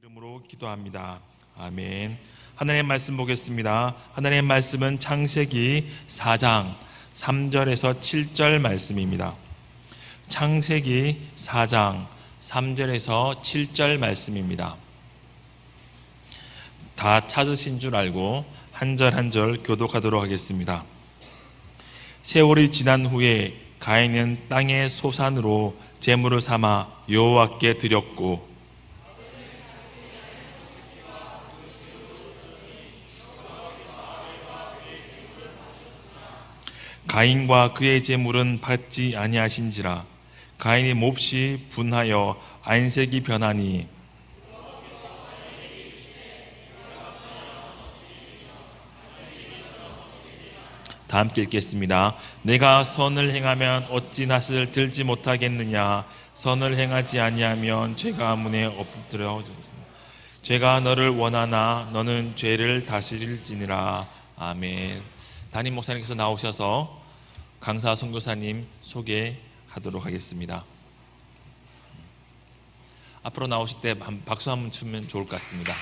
이름으로 기도합니다. 아멘. 하나님의 말씀 보겠습니다. 하나님의 말씀은 창세기 4장 3절에서 7절 말씀입니다. 창세기 4장 3절에서 7절 말씀입니다. 다 찾으신 줄 알고 한 절 한 절 교독하도록 하겠습니다. 세월이 지난 후에 가인은 땅의 소산으로 제물을 삼아 여호와께 드렸고 가인과 그의 제물은 받지 아니하신지라. 가인이 몹시 분하여 안색이 변하니 다 함께 읽겠습니다. 내가 선을 행하면 어찌 낯을 들지 못하겠느냐. 선을 행하지 아니하면 죄가 문에 엎드려졌습니다. 죄가 너를 원하나 너는 죄를 다스릴지니라. 아멘. 담임 목사님께서 나오셔서 강사 선교사님 소개하도록 하겠습니다. 앞으로 나오실 때 박수 한번 치면 좋을 것 같습니다.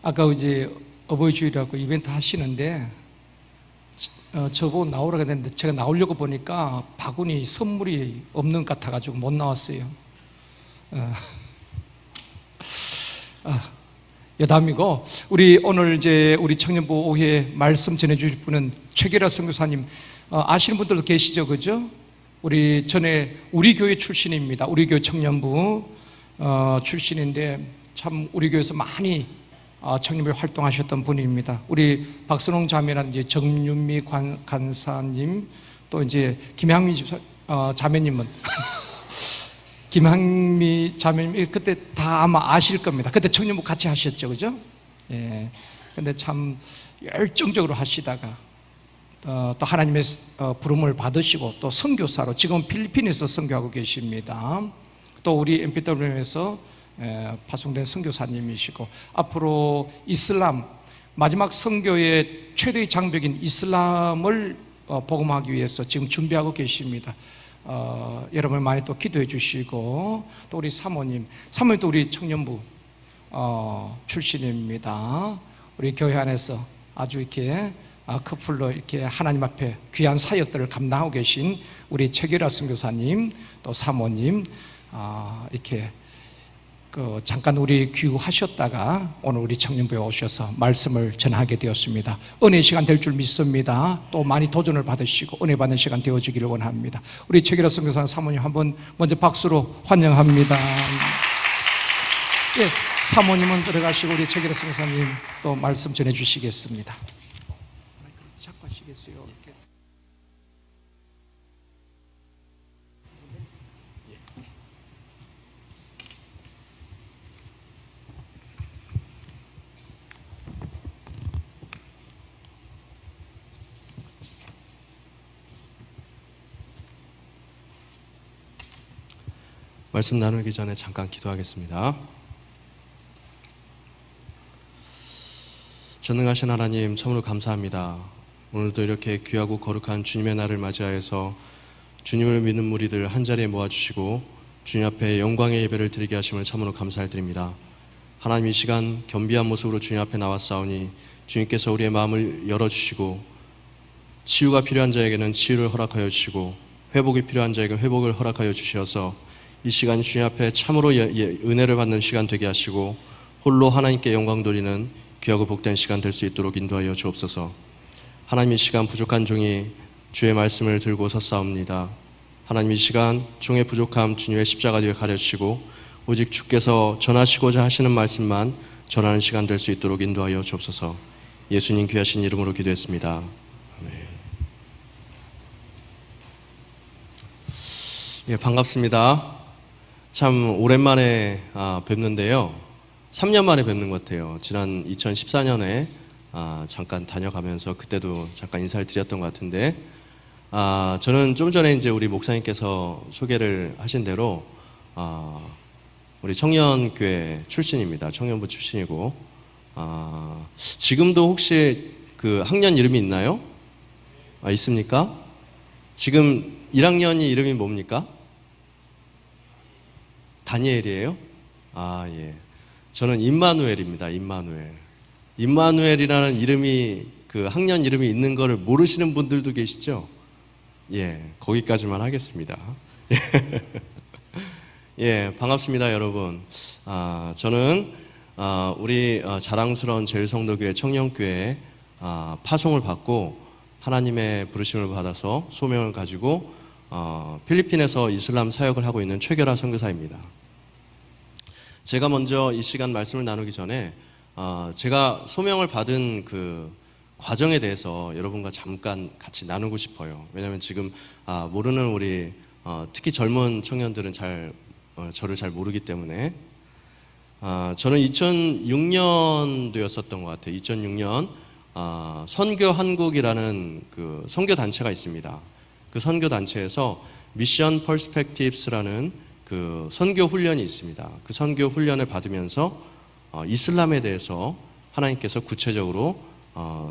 아까 이제 어버이 주일이라고 이벤트 하시는데 저보고 나오라고 했는데 제가 나오려고 보니까 바구니 선물이 없는 것 같아가지고 못 나왔어요. 여담이고, 우리 오늘 이제 우리 청년부 오후에 말씀 전해주실 분은 최계라 선교사님 아시는 분들도 계시죠, 그죠? 우리 전에 우리 교회 출신입니다. 우리 교회 청년부 출신인데 참 우리 교회에서 많이 청년부에 활동하셨던 분입니다. 우리 박선홍 자매라는 이제 정윤미 간사님, 또 이제 김향미 자매님은 김향미 자매님 그때 다 아마 아실 겁니다. 그때 청년부 같이 하셨죠, 그죠? 예. 근데 참 열정적으로 하시다가 또 하나님의 부름을 받으시고 또 선교사로 지금 필리핀에서 선교하고 계십니다. 또 우리 MPW에서 파송된 선교사님이시고 앞으로 이슬람 마지막 선교의 최대의 장벽인 이슬람을 복음하기 위해서 지금 준비하고 계십니다. 여러분 많이 또 기도해 주시고, 또 우리 사모님도 우리 청년부 출신입니다. 우리 교회 안에서 아주 이렇게 커플로 이렇게 하나님 앞에 귀한 사역들을 감당하고 계신 우리 최계라 선교사님, 또 사모님 이렇게 잠깐 우리 귀국하셨다가 오늘 우리 청년부에 오셔서 말씀을 전하게 되었습니다. 은혜의 시간 될 줄 믿습니다. 또 많이 도전을 받으시고 은혜 받는 시간 되어지기를 원합니다. 우리 최계라 선교사 사모님 한번 먼저 박수로 환영합니다. 예, 사모님은 들어가시고 우리 최계라 선교사님 또 말씀 전해 주시겠습니다. 자꾸 하시겠어요? 이렇게. 말씀 나누기 전에 잠깐 기도하겠습니다. 전능하신 하나님, 참으로 감사합니다. 오늘도 이렇게 귀하고 거룩한 주님의 날을 맞이하여서 주님을 믿는 무리들 한자리에 모아주시고 주님 앞에 영광의 예배를 드리게 하심을 참으로 감사드립니다. 하나님, 이 시간 겸비한 모습으로 주님 앞에 나왔사오니 주님께서 우리의 마음을 열어주시고 치유가 필요한 자에게는 치유를 허락하여 주시고 회복이 필요한 자에게 회복을 허락하여 주시어서 이 시간 주님 앞에 참으로 은혜를 받는 시간 되게 하시고 홀로 하나님께 영광 돌리는 귀하고 복된 시간 될 수 있도록 인도하여 주옵소서. 하나님, 이 시간 부족한 종이 주의 말씀을 들고 섰사옵니다. 하나님, 이 시간 종의 부족함 주님의 십자가 뒤에 가려주시고 오직 주께서 전하시고자 하시는 말씀만 전하는 시간 될 수 있도록 인도하여 주옵소서. 예수님 귀하신 이름으로 기도했습니다. 아멘. 예, 반갑습니다. 참 오랜만에 뵙는데요. 3년 만에 뵙는 것 같아요. 지난 2014년에 잠깐 다녀가면서 그때도 잠깐 인사를 드렸던 것 같은데, 저는 좀 전에 이제 우리 목사님께서 소개를 하신 대로 우리 청년교회 출신입니다. 청년부 출신이고 지금도 혹시 그 학년 이름이 있나요? 있습니까? 지금 1학년이 이름이 뭡니까? 다니엘이에요? 예. 저는 임마누엘입니다. 임마누엘. 임마누엘이라는 이름이 그 학년 이름이 있는 거를 모르시는 분들도 계시죠? 예, 거기까지만 하겠습니다. 예, 반갑습니다, 여러분. 저는 우리 자랑스러운 제일성도교회 청년교회 파송을 받고 하나님의 부르심을 받아서 소명을 가지고 필리핀에서 이슬람 사역을 하고 있는 최결아 선교사입니다. 제가 먼저 이 시간 말씀을 나누기 전에 제가 소명을 받은 그 과정에 대해서 여러분과 잠깐 같이 나누고 싶어요. 왜냐하면 지금 모르는 우리 특히 젊은 청년들은 저를 잘 모르기 때문에 저는 2006년도였었던 것 같아요. 2006년 선교 한국이라는 그 선교 단체가 있습니다. 그 선교 단체에서 미션 퍼스펙티브스라는 그 선교 훈련이 있습니다. 그 선교 훈련을 받으면서 이슬람에 대해서 하나님께서 구체적으로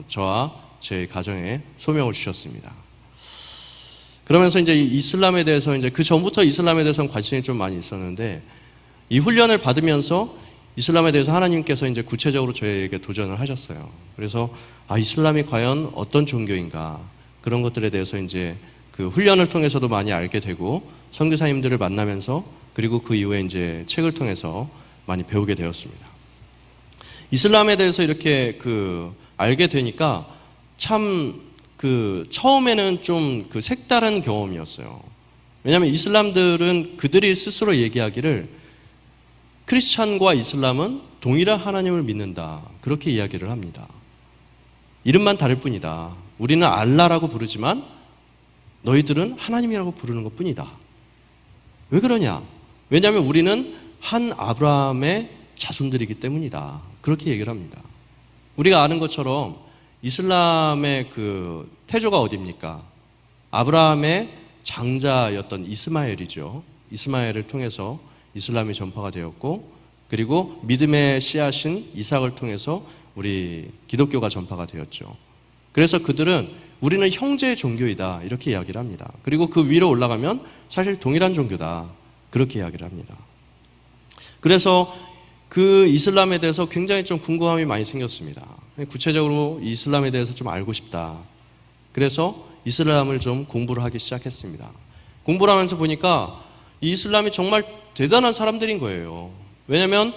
저와 제 가정에 소명을 주셨습니다. 그러면서 이제 이슬람에 대해서 이제 그 전부터 이슬람에 대해서는 관심이 좀 많이 있었는데 이 훈련을 받으면서 이슬람에 대해서 하나님께서 이제 구체적으로 저에게 도전을 하셨어요. 그래서 이슬람이 과연 어떤 종교인가 그런 것들에 대해서 이제 그 훈련을 통해서도 많이 알게 되고 선교사님들을 만나면서 그리고 그 이후에 이제 책을 통해서 많이 배우게 되었습니다. 이슬람에 대해서 이렇게 그 알게 되니까 참 그 처음에는 좀 그 색다른 경험이었어요. 왜냐하면 이슬람들은 그들이 스스로 얘기하기를 크리스찬과 이슬람은 동일한 하나님을 믿는다 그렇게 이야기를 합니다. 이름만 다를 뿐이다. 우리는 알라라고 부르지만 너희들은 하나님이라고 부르는 것 뿐이다. 왜 그러냐? 왜냐하면 우리는 한 아브라함의 자손들이기 때문이다. 그렇게 얘기를 합니다. 우리가 아는 것처럼 이슬람의 그 태조가 어디입니까? 아브라함의 장자였던 이스마엘이죠. 이스마엘을 통해서 이슬람이 전파가 되었고 그리고 믿음의 씨앗인 이삭을 통해서 우리 기독교가 전파가 되었죠. 그래서 그들은 우리는 형제의 종교이다 이렇게 이야기를 합니다. 그리고 그 위로 올라가면 사실 동일한 종교다 그렇게 이야기를 합니다. 그래서 그 이슬람에 대해서 굉장히 좀 궁금함이 많이 생겼습니다. 구체적으로 이슬람에 대해서 좀 알고 싶다. 그래서 이슬람을 좀 공부를 하기 시작했습니다. 공부를 하면서 보니까 이 이슬람이 정말 대단한 사람들인 거예요. 왜냐하면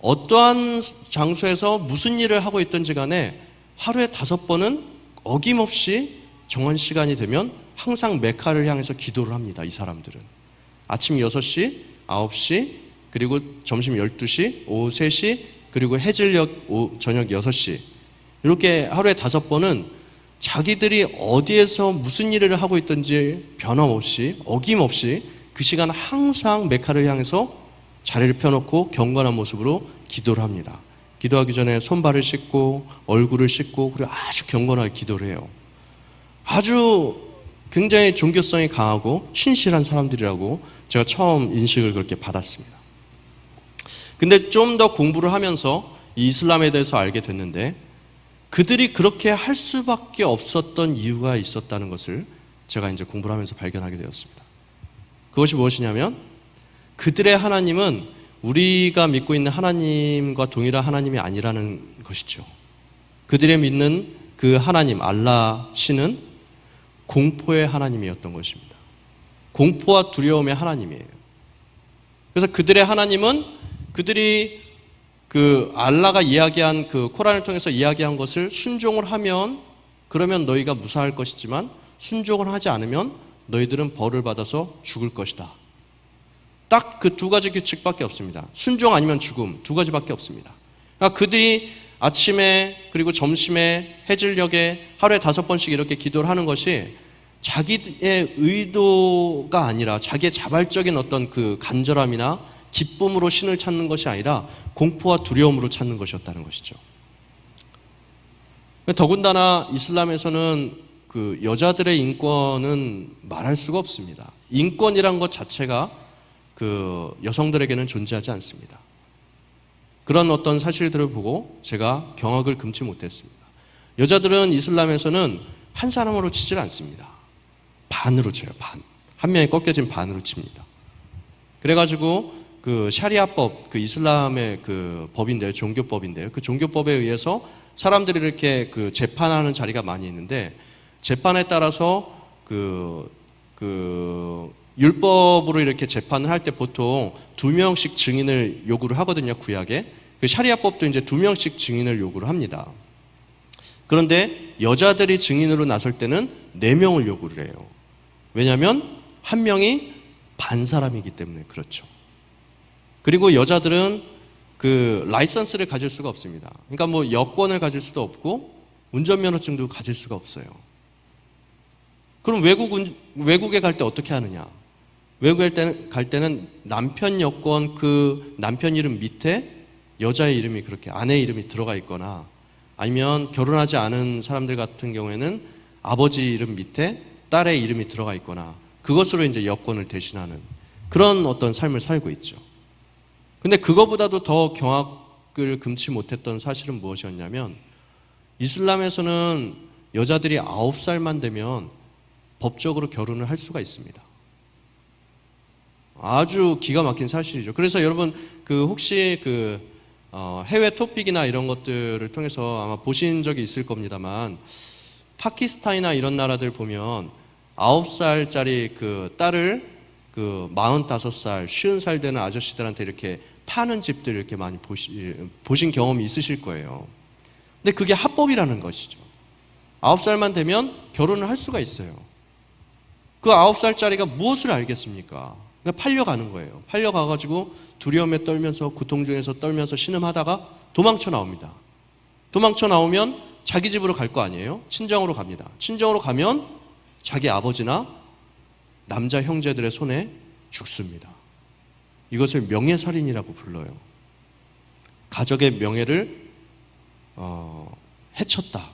어떠한 장소에서 무슨 일을 하고 있든지 간에 하루에 5번은 어김없이 정한 시간이 되면 항상 메카를 향해서 기도를 합니다. 이 사람들은 아침 6시, 9시, 그리고 점심 12시, 오후 3시, 그리고 해질녘 저녁 6시 이렇게 하루에 5번은 자기들이 어디에서 무슨 일을 하고 있든지 변함없이 어김없이 그 시간 항상 메카를 향해서 자리를 펴놓고 경건한 모습으로 기도를 합니다. 기도하기 전에 손발을 씻고 얼굴을 씻고 그리고 아주 경건하게 기도를 해요. 아주 굉장히 종교성이 강하고 신실한 사람들이라고 제가 처음 인식을 그렇게 받았습니다. 근데 좀 더 공부를 하면서 이 이슬람에 대해서 알게 됐는데 그들이 그렇게 할 수밖에 없었던 이유가 있었다는 것을 제가 이제 공부를 하면서 발견하게 되었습니다. 그것이 무엇이냐면 그들의 하나님은 우리가 믿고 있는 하나님과 동일한 하나님이 아니라는 것이죠. 그들의 믿는 그 하나님 알라 신은 공포의 하나님이었던 것입니다. 공포와 두려움의 하나님이에요. 그래서 그들의 하나님은 그들이 그 알라가 이야기한 그 코란을 통해서 이야기한 것을 순종을 하면 그러면 너희가 무사할 것이지만 순종을 하지 않으면 너희들은 벌을 받아서 죽을 것이다. 딱 그 2가지 규칙밖에 없습니다. 순종 아니면 죽음 2가지밖에 없습니다. 그러니까 그들이 아침에 그리고 점심에 해질녘에 하루에 5번씩 이렇게 기도를 하는 것이 자기의 의도가 아니라 자기의 자발적인 어떤 그 간절함이나 기쁨으로 신을 찾는 것이 아니라 공포와 두려움으로 찾는 것이었다는 것이죠. 더군다나 이슬람에서는 그 여자들의 인권은 말할 수가 없습니다. 인권이란 것 자체가 그 여성들에게는 존재하지 않습니다. 그런 어떤 사실들을 보고 제가 경악을 금치 못했습니다. 여자들은 이슬람에서는 한 사람으로 치질 않습니다. 반으로 쳐요. 반. 한 명이 꺾여진 반으로 칩니다. 그래가지고 그 샤리아법, 그 이슬람의 그 법인데요, 종교법인데요. 그 종교법에 의해서 사람들이 이렇게 그 재판하는 자리가 많이 있는데, 재판에 따라서 그 율법으로 이렇게 재판을 할 때 보통 2명씩 증인을 요구를 하거든요, 구약에. 그 샤리아법도 이제 2명씩 증인을 요구를 합니다. 그런데 여자들이 증인으로 나설 때는 4명을 요구를 해요. 왜냐하면 한 명이 반 사람이기 때문에 그렇죠. 그리고 여자들은 그 라이선스를 가질 수가 없습니다. 그러니까 뭐 여권을 가질 수도 없고 운전면허증도 가질 수가 없어요. 그럼 외국에 갈 때 어떻게 하느냐? 외국에 갈 때는 남편 여권 그 남편 이름 밑에 여자의 이름이 그렇게 아내 이름이 들어가 있거나, 아니면 결혼하지 않은 사람들 같은 경우에는 아버지 이름 밑에 딸의 이름이 들어가 있거나, 그것으로 이제 여권을 대신하는 그런 어떤 삶을 살고 있죠. 근데 그거보다도 더 경악을 금치 못했던 사실은 무엇이었냐면, 이슬람에서는 여자들이 9살만 되면 법적으로 결혼을 할 수가 있습니다. 아주 기가 막힌 사실이죠. 그래서 여러분 그 혹시 그 해외 토픽이나 이런 것들을 통해서 아마 보신 적이 있을 겁니다만, 파키스탄이나 이런 나라들 보면 9살짜리 그 딸을 그 45살, 50살 되는 아저씨들한테 이렇게 파는 집들 이렇게 많이 보신 경험이 있으실 거예요. 근데 그게 합법이라는 것이죠. 9살만 되면 결혼을 할 수가 있어요. 그 9살짜리가 무엇을 알겠습니까? 그냥 팔려가는 거예요. 팔려가가지고 두려움에 떨면서, 고통 중에서 떨면서 신음하다가 도망쳐 나옵니다. 도망쳐 나오면 자기 집으로 갈 거 아니에요? 친정으로 갑니다. 친정으로 가면 자기 아버지나 남자 형제들의 손에 죽습니다. 이것을 명예살인이라고 불러요. 가족의 명예를 해쳤다.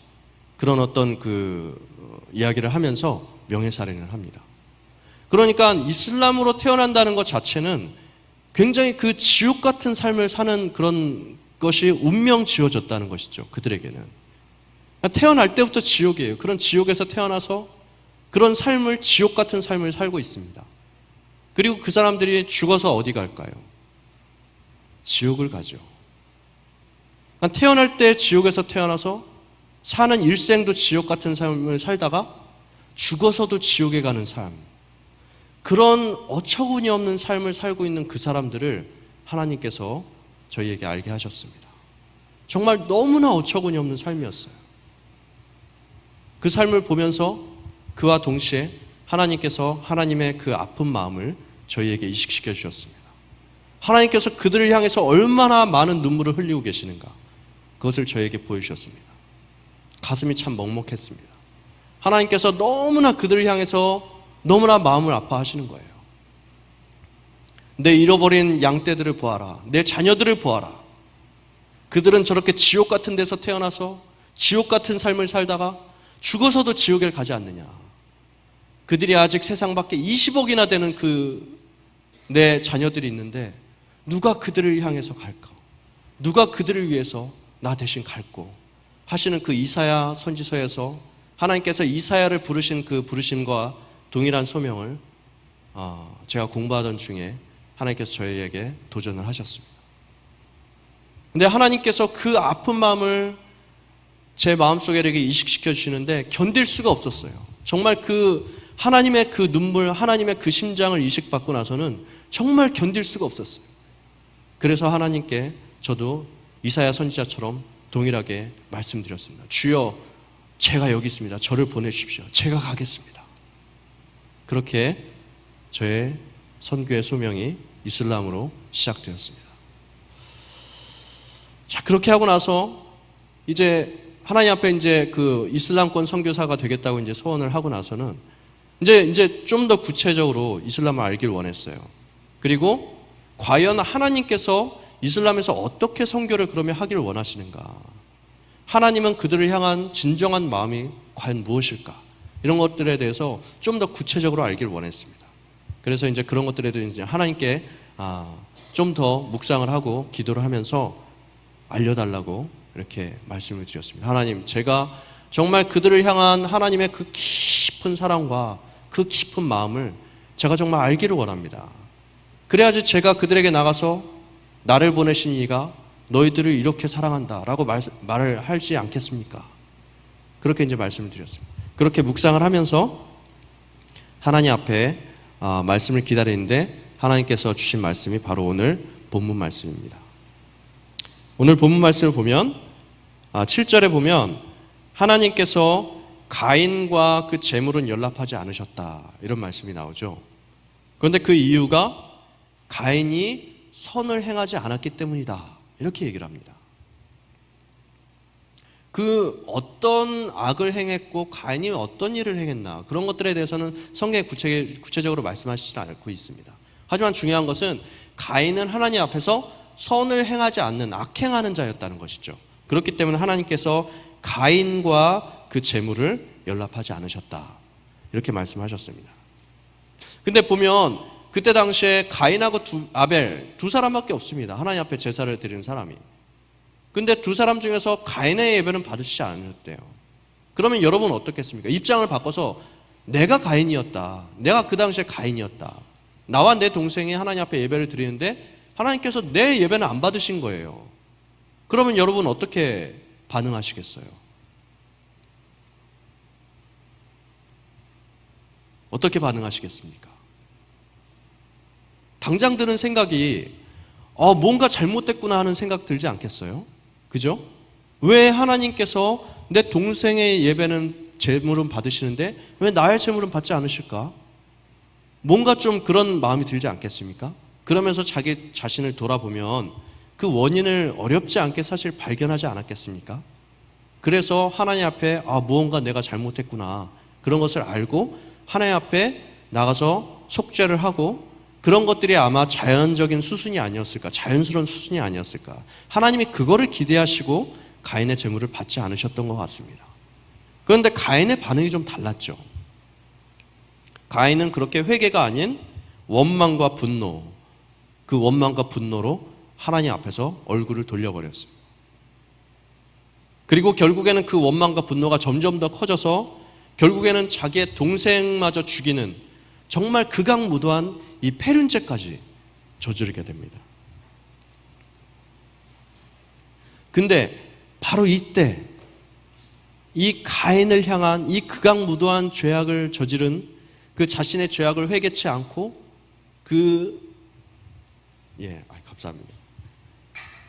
그런 어떤 이야기를 하면서 명예살인을 합니다. 그러니까 이슬람으로 태어난다는 것 자체는 굉장히 그 지옥 같은 삶을 사는 그런 것이 운명 지어졌다는 것이죠. 그들에게는. 태어날 때부터 지옥이에요. 그런 지옥에서 태어나서 그런 삶을, 지옥 같은 삶을 살고 있습니다. 그리고 그 사람들이 죽어서 어디 갈까요? 지옥을 가죠. 그러니까 태어날 때 지옥에서 태어나서 사는 일생도 지옥 같은 삶을 살다가 죽어서도 지옥에 가는 삶, 그런 어처구니 없는 삶을 살고 있는 그 사람들을 하나님께서 저희에게 알게 하셨습니다. 정말 너무나 어처구니 없는 삶이었어요. 그 삶을 보면서 그와 동시에 하나님께서 하나님의 그 아픈 마음을 저희에게 이식시켜 주셨습니다. 하나님께서 그들을 향해서 얼마나 많은 눈물을 흘리고 계시는가, 그것을 저에게 보여주셨습니다. 가슴이 참 먹먹했습니다. 하나님께서 너무나 그들을 향해서 너무나 마음을 아파하시는 거예요. 내 잃어버린 양떼들을 보아라. 내 자녀들을 보아라. 그들은 저렇게 지옥 같은 데서 태어나서 지옥 같은 삶을 살다가 죽어서도 지옥에 가지 않느냐. 그들이 아직 세상 밖에 20억이나 되는 내 자녀들이 있는데 누가 그들을 향해서 갈까? 누가 그들을 위해서 나 대신 갈고? 하시는 그 이사야 선지서에서 하나님께서 이사야를 부르신 그 부르심과 동일한 소명을 제가 공부하던 중에 하나님께서 저희에게 도전을 하셨습니다. 근데 하나님께서 그 아픈 마음을 제 마음속에 이렇게 이식시켜 주시는데 견딜 수가 없었어요. 정말 그 하나님의 그 눈물, 하나님의 그 심장을 이식받고 나서는 정말 견딜 수가 없었어요. 그래서 하나님께 저도 이사야 선지자처럼 동일하게 말씀드렸습니다. 주여, 제가 여기 있습니다. 저를 보내주십시오. 제가 가겠습니다. 그렇게 저의 선교의 소명이 이슬람으로 시작되었습니다. 자, 그렇게 하고 나서 이제 하나님 앞에 이제 그 이슬람권 선교사가 되겠다고 이제 소원을 하고 나서는 이제 좀 더 구체적으로 이슬람을 알길 원했어요. 그리고 과연 하나님께서 이슬람에서 어떻게 선교를 그러면 하기를 원하시는가? 하나님은 그들을 향한 진정한 마음이 과연 무엇일까? 이런 것들에 대해서 좀 더 구체적으로 알길 원했습니다. 그래서 이제 그런 것들에 대해서 이제 하나님께 좀 더 묵상을 하고 기도를 하면서 알려달라고 이렇게 말씀을 드렸습니다. 하나님, 제가 정말 그들을 향한 하나님의 그 깊은 사랑과 그 깊은 마음을 제가 정말 알기를 원합니다. 그래야지 제가 그들에게 나가서 나를 보내신 이가 너희들을 이렇게 사랑한다 라고 말을 하지 않겠습니까? 그렇게 이제 말씀을 드렸습니다. 그렇게 묵상을 하면서 하나님 앞에 말씀을 기다리는데 하나님께서 주신 말씀이 바로 오늘 본문 말씀입니다. 오늘 본문 말씀을 보면 7절에 보면 하나님께서 가인과 그 재물은 연락하지 않으셨다 이런 말씀이 나오죠. 그런데 그 이유가 가인이 선을 행하지 않았기 때문이다 이렇게 얘기를 합니다. 그 어떤 악을 행했고 가인이 어떤 일을 행했나 그런 것들에 대해서는 성경에 구체적으로 말씀하시지 않고 있습니다. 하지만 중요한 것은 가인은 하나님 앞에서 선을 행하지 않는 악행하는 자였다는 것이죠. 그렇기 때문에 하나님께서 가인과 그 재물을 연락하지 않으셨다 이렇게 말씀하셨습니다. 근데 보면 그때 당시에 가인하고 아벨 두 사람밖에 없습니다. 하나님 앞에 제사를 드리는 사람이. 근데 두 사람 중에서 가인의 예배는 받으시지 않으셨대요. 그러면 여러분은 어떻겠습니까? 입장을 바꿔서 내가 가인이었다. 내가 그 당시에 가인이었다. 나와 내 동생이 하나님 앞에 예배를 드리는데 하나님께서 내 예배는 안 받으신 거예요. 그러면 여러분 어떻게 반응하시겠어요? 어떻게 반응하시겠습니까? 당장 드는 생각이 뭔가 잘못됐구나 하는 생각 들지 않겠어요? 그죠? 왜 하나님께서 내 동생의 예배는 제물은 받으시는데 왜 나의 제물은 받지 않으실까? 뭔가 좀 그런 마음이 들지 않겠습니까? 그러면서 자기 자신을 돌아보면 그 원인을 어렵지 않게 사실 발견하지 않았겠습니까? 그래서 하나님 앞에 무언가 내가 잘못했구나 그런 것을 알고 하나님 앞에 나가서 속죄를 하고 그런 것들이 아마 자연적인 수순이 아니었을까, 자연스러운 수순이 아니었을까. 하나님이 그거를 기대하시고 가인의 제물을 받지 않으셨던 것 같습니다. 그런데 가인의 반응이 좀 달랐죠. 가인은 그렇게 회개가 아닌 원망과 분노, 그 원망과 분노로 하나님 앞에서 얼굴을 돌려버렸습니다. 그리고 결국에는 그 원망과 분노가 점점 더 커져서 결국에는 자기의 동생마저 죽이는 정말 극악무도한 이 폐륜죄까지 저지르게 됩니다. 근데 바로 이때 이 가인을 향한 이 극악무도한 죄악을 저지른 그 자신의 죄악을 회개치 않고 감사합니다.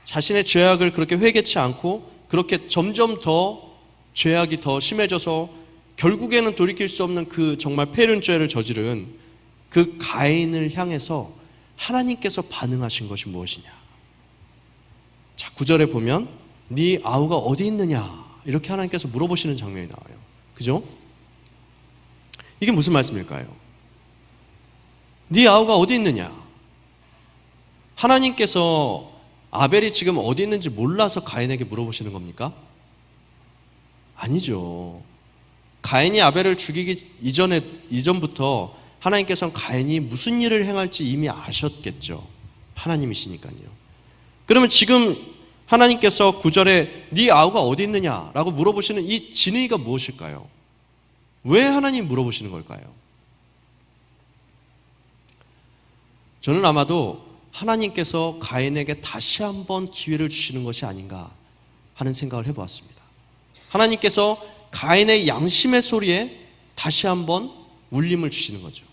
자신의 죄악을 그렇게 회개치 않고 그렇게 점점 더 죄악이 더 심해져서 결국에는 돌이킬 수 없는 그 정말 폐륜죄를 저지른 그 가인을 향해서 하나님께서 반응하신 것이 무엇이냐? 자, 9절에 보면 네 아우가 어디 있느냐? 이렇게 하나님께서 물어보시는 장면이 나와요. 그죠? 이게 무슨 말씀일까요? 네 아우가 어디 있느냐? 하나님께서 아벨이 지금 어디 있는지 몰라서 가인에게 물어보시는 겁니까? 아니죠. 가인이 아벨을 죽이기 이전부터 하나님께서는 가인이 무슨 일을 행할지 이미 아셨겠죠. 하나님이시니까요. 그러면 지금 하나님께서 9절에 네 아우가 어디 있느냐라고 물어보시는 이 진의가 무엇일까요? 왜 하나님 물어보시는 걸까요? 저는 아마도 하나님께서 가인에게 다시 한번 기회를 주시는 것이 아닌가 하는 생각을 해보았습니다. 하나님께서 가인의 양심의 소리에 다시 한번 울림을 주시는 거죠.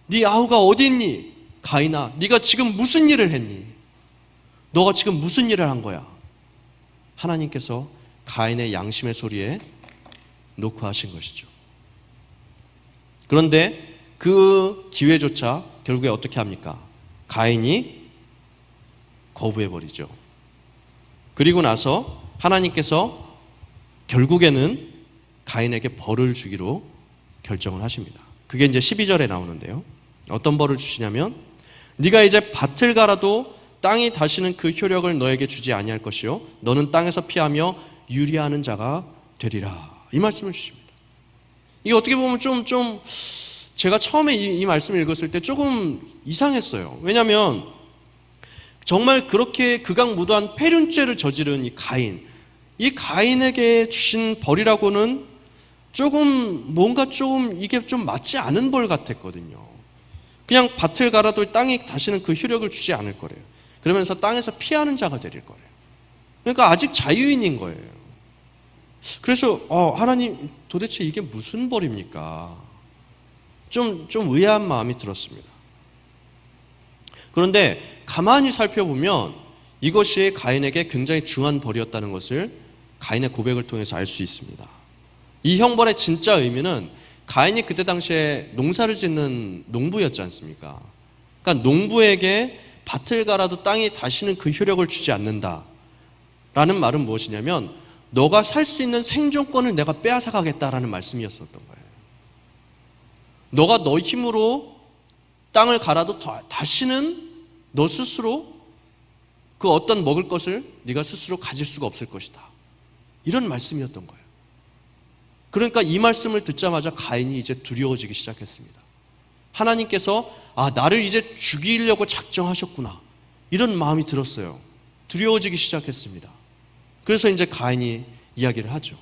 네 아우가 어디 있니? 가인아, 네가 지금 무슨 일을 했니? 너가 지금 무슨 일을 한 거야? 하나님께서 가인의 양심의 소리에 놓고 하신 것이죠. 그런데 그 기회조차 결국에 어떻게 합니까? 가인이 거부해버리죠. 그리고 나서 하나님께서 결국에는 가인에게 벌을 주기로 결정을 하십니다. 그게 이제 12절에 나오는데요. 어떤 벌을 주시냐면 네가 이제 밭을 갈아도 땅이 다시는 그 효력을 너에게 주지 아니할 것이요 너는 땅에서 피하며 유리하는 자가 되리라. 이 말씀을 주십니다. 이게 어떻게 보면 좀 제가 처음에 이 말씀을 읽었을 때 조금 이상했어요. 왜냐하면 정말 그렇게 극악무도한 폐륜죄를 저지른 이 가인에게 주신 벌이라고는 뭔가 이게 좀 맞지 않은 벌 같았거든요. 그냥 밭을 갈아도 땅이 다시는 그 효력을 주지 않을 거래요. 그러면서 땅에서 피하는 자가 되릴 거래요. 그러니까 아직 자유인인 거예요. 그래서 하나님 도대체 이게 무슨 벌입니까? 좀 의아한 마음이 들었습니다. 그런데 가만히 살펴보면 이것이 가인에게 굉장히 중요한 벌이었다는 것을 가인의 고백을 통해서 알 수 있습니다. 이 형벌의 진짜 의미는 가인이 그때 당시에 농사를 짓는 농부였지 않습니까? 그러니까 농부에게 밭을 갈아도 땅이 다시는 그 효력을 주지 않는다 라는 말은 무엇이냐면 너가 살 수 있는 생존권을 내가 빼앗아 가겠다라는 말씀이었었던 거예요. 너가 너 힘으로 땅을 갈아도 다시는 너 스스로 그 어떤 먹을 것을 네가 스스로 가질 수가 없을 것이다. 이런 말씀이었던 거예요. 그러니까 이 말씀을 듣자마자 가인이 이제 두려워지기 시작했습니다. 하나님께서 나를 이제 죽이려고 작정하셨구나. 이런 마음이 들었어요. 두려워지기 시작했습니다. 그래서 이제 가인이 이야기를 하죠.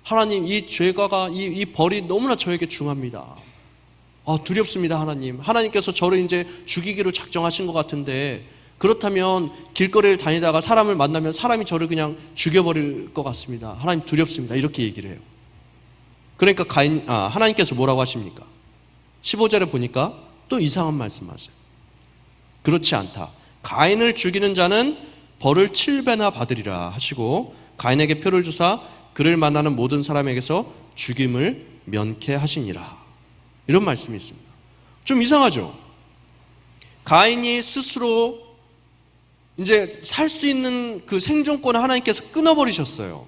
하나님, 이 죄가 이 벌이 너무나 저에게 중합니다. 두렵습니다, 하나님. 하나님께서 저를 이제 죽이기로 작정하신 것 같은데 그렇다면 길거리를 다니다가 사람을 만나면 사람이 저를 그냥 죽여버릴 것 같습니다. 하나님 두렵습니다. 이렇게 얘기를 해요. 그러니까 하나님께서 뭐라고 하십니까? 15절에 보니까 또 이상한 말씀하세요. 그렇지 않다. 가인을 죽이는 자는 벌을 7배나 받으리라 하시고 가인에게 표를 주사 그를 만나는 모든 사람에게서 죽임을 면케하시니라. 이런 말씀이 있습니다. 좀 이상하죠? 가인이 스스로 이제 살 수 있는 그 생존권을 하나님께서 끊어버리셨어요.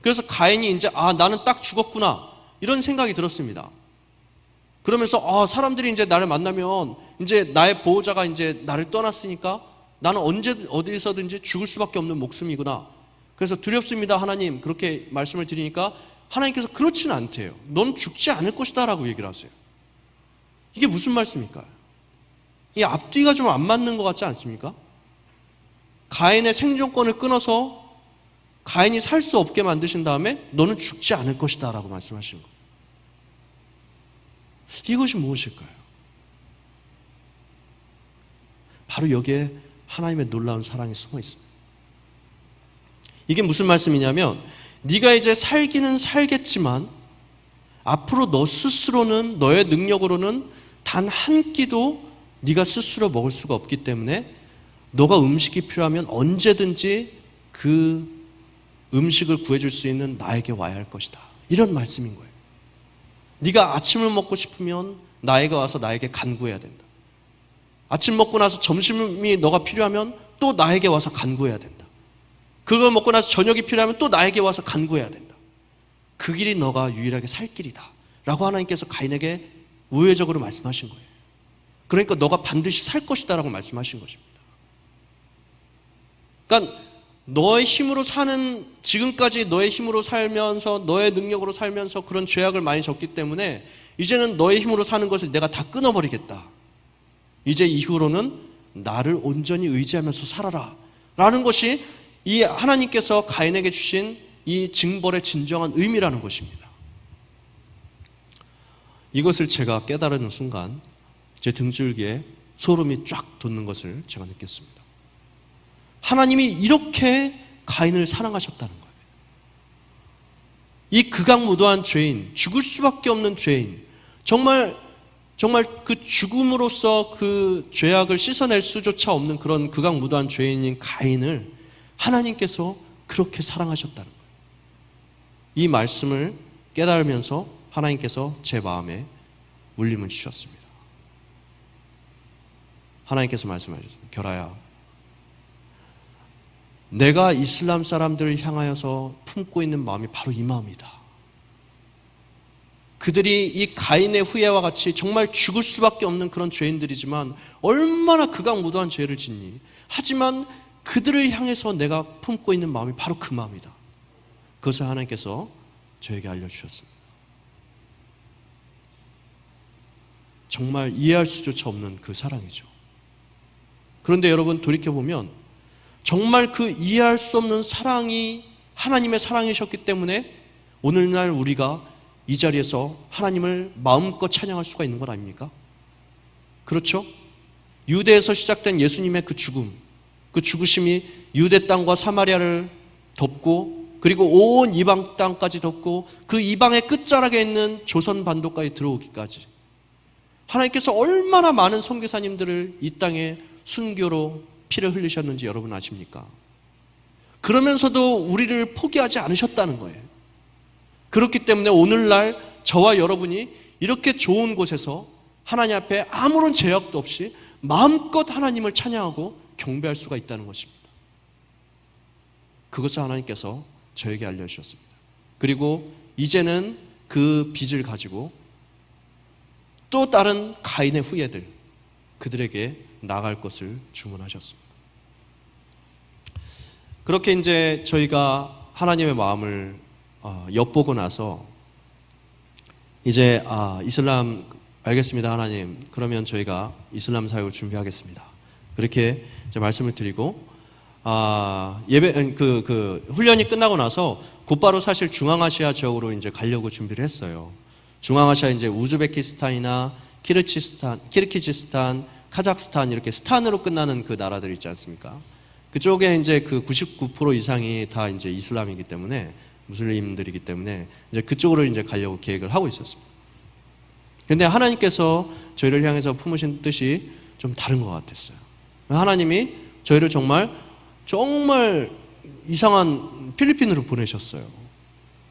그래서 가인이 이제 나는 딱 죽었구나 이런 생각이 들었습니다. 그러면서 사람들이 이제 나를 만나면 이제 나의 보호자가 이제 나를 떠났으니까 나는 언제 어디서든지 죽을 수밖에 없는 목숨이구나. 그래서 두렵습니다, 하나님. 그렇게 말씀을 드리니까 하나님께서 그렇지는 않대요. 넌 죽지 않을 것이다 라고 얘기를 하세요. 이게 무슨 말씀일까요? 이 앞뒤가 좀 안 맞는 것 같지 않습니까? 가인의 생존권을 끊어서 가인이 살 수 없게 만드신 다음에 너는 죽지 않을 것이다 라고 말씀하시는 거예요. 이것이 무엇일까요? 바로 여기에 하나님의 놀라운 사랑이 숨어 있습니다. 이게 무슨 말씀이냐면 네가 이제 살기는 살겠지만 앞으로 너 스스로는 너의 능력으로는 단 한 끼도 네가 스스로 먹을 수가 없기 때문에 너가 음식이 필요하면 언제든지 그 음식을 구해줄 수 있는 나에게 와야 할 것이다. 이런 말씀인 거예요. 네가 아침을 먹고 싶으면 나에게 와서 나에게 간구해야 된다. 아침 먹고 나서 점심이 너가 필요하면 또 나에게 와서 간구해야 된다. 그걸 먹고 나서 저녁이 필요하면 또 나에게 와서 간구해야 된다. 그 길이 너가 유일하게 살 길이다 라고 하나님께서 가인에게 우회적으로 말씀하신 거예요. 그러니까 너가 반드시 살 것이다 라고 말씀하신 것입니다. 그러니까 너의 힘으로 지금까지 너의 힘으로 살면서 너의 능력으로 살면서 그런 죄악을 많이 졌기 때문에 이제는 너의 힘으로 사는 것을 내가 다 끊어버리겠다. 이제 이후로는 나를 온전히 의지하면서 살아라 라는 것이 이 하나님께서 가인에게 주신 이 징벌의 진정한 의미라는 것입니다. 이것을 제가 깨달은 순간 제 등줄기에 소름이 쫙 돋는 것을 제가 느꼈습니다. 하나님이 이렇게 가인을 사랑하셨다는 거예요. 이 극악무도한 죄인, 죽을 수밖에 없는 죄인, 정말 그 죽음으로써 그 죄악을 씻어낼 수조차 없는 그런 극악무도한 죄인인 가인을 하나님께서 그렇게 사랑하셨다는 거예요. 이 말씀을 깨달으면서 하나님께서 제 마음에 울림을 주셨습니다. 하나님께서 말씀하셨습니다. 결아야, 내가 이슬람 사람들을 향하여서 품고 있는 마음이 바로 이 마음이다. 그들이 이 가인의 후예와 같이 정말 죽을 수밖에 없는 그런 죄인들이지만 얼마나 극악무도한 죄를 짓니. 하지만 그들을 향해서 내가 품고 있는 마음이 바로 그 마음이다. 그것을 하나님께서 저에게 알려주셨습니다. 정말 이해할 수조차 없는 그 사랑이죠. 그런데 여러분 돌이켜보면 정말 그 이해할 수 없는 사랑이 하나님의 사랑이셨기 때문에 오늘날 우리가 이 자리에서 하나님을 마음껏 찬양할 수가 있는 것 아닙니까? 그렇죠? 유대에서 시작된 예수님의 그 죽음, 그 죽으심이 유대 땅과 사마리아를 덮고 그리고 온 이방 땅까지 덮고 그 이방의 끝자락에 있는 조선 반도까지 들어오기까지 하나님께서 얼마나 많은 선교사님들을 이 땅에 순교로 피를 흘리셨는지 여러분 아십니까? 그러면서도 우리를 포기하지 않으셨다는 거예요. 그렇기 때문에 오늘날 저와 여러분이 이렇게 좋은 곳에서 하나님 앞에 아무런 제약도 없이 마음껏 하나님을 찬양하고 경배할 수가 있다는 것입니다. 그것을 하나님께서 저에게 알려주셨습니다. 그리고 이제는 그 빚을 가지고 또 다른 가인의 후예들 그들에게 나갈 것을 주문하셨습니다. 그렇게 이제 저희가 하나님의 마음을 엿보고 나서 이제 이슬람 알겠습니다 하나님, 그러면 저희가 이슬람 사역을 준비하겠습니다. 그렇게 이제 말씀을 드리고 예배 훈련이 끝나고 나서 곧바로 사실 중앙아시아 지역으로 이제 가려고 준비를 했어요. 중앙아시아 이제 우즈베키스탄이나 키르기즈스탄, 카자흐스탄 이렇게 스탄으로 끝나는 그 나라들 있지 않습니까? 그쪽에 이제 그 99% 이상이 다 이제 이슬람이기 때문에 무슬림들이기 때문에 이제 그쪽으로 이제 가려고 계획을 하고 있었습니다. 근데 하나님께서 저희를 향해서 품으신 뜻이 좀 다른 것 같았어요. 하나님이 저희를 정말 이상한 필리핀으로 보내셨어요.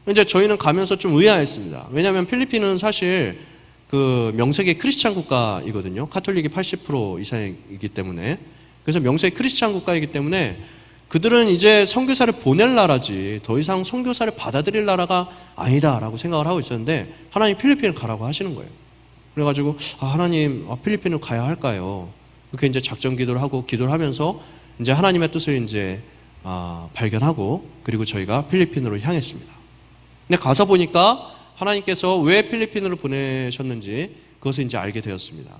이제 저희는 가면서 좀 의아했습니다. 왜냐하면 필리핀은 사실 그 명색이 크리스찬 국가이거든요. 카톨릭이 80% 이상이기 때문에. 그래서 명색이 크리스찬 국가이기 때문에 그들은 이제 선교사를 보낼 나라지 더 이상 선교사를 받아들일 나라가 아니다라고 생각을 하고 있었는데 하나님 필리핀을 가라고 하시는 거예요. 그래가지고 하나님 필리핀을 가야 할까요? 그렇게 이제 작전 기도를 하고 기도를 하면서 이제 하나님의 뜻을 이제 발견하고 그리고 저희가 필리핀으로 향했습니다. 근데 가서 보니까 하나님께서 왜 필리핀으로 보내셨는지 그것을 이제 알게 되었습니다.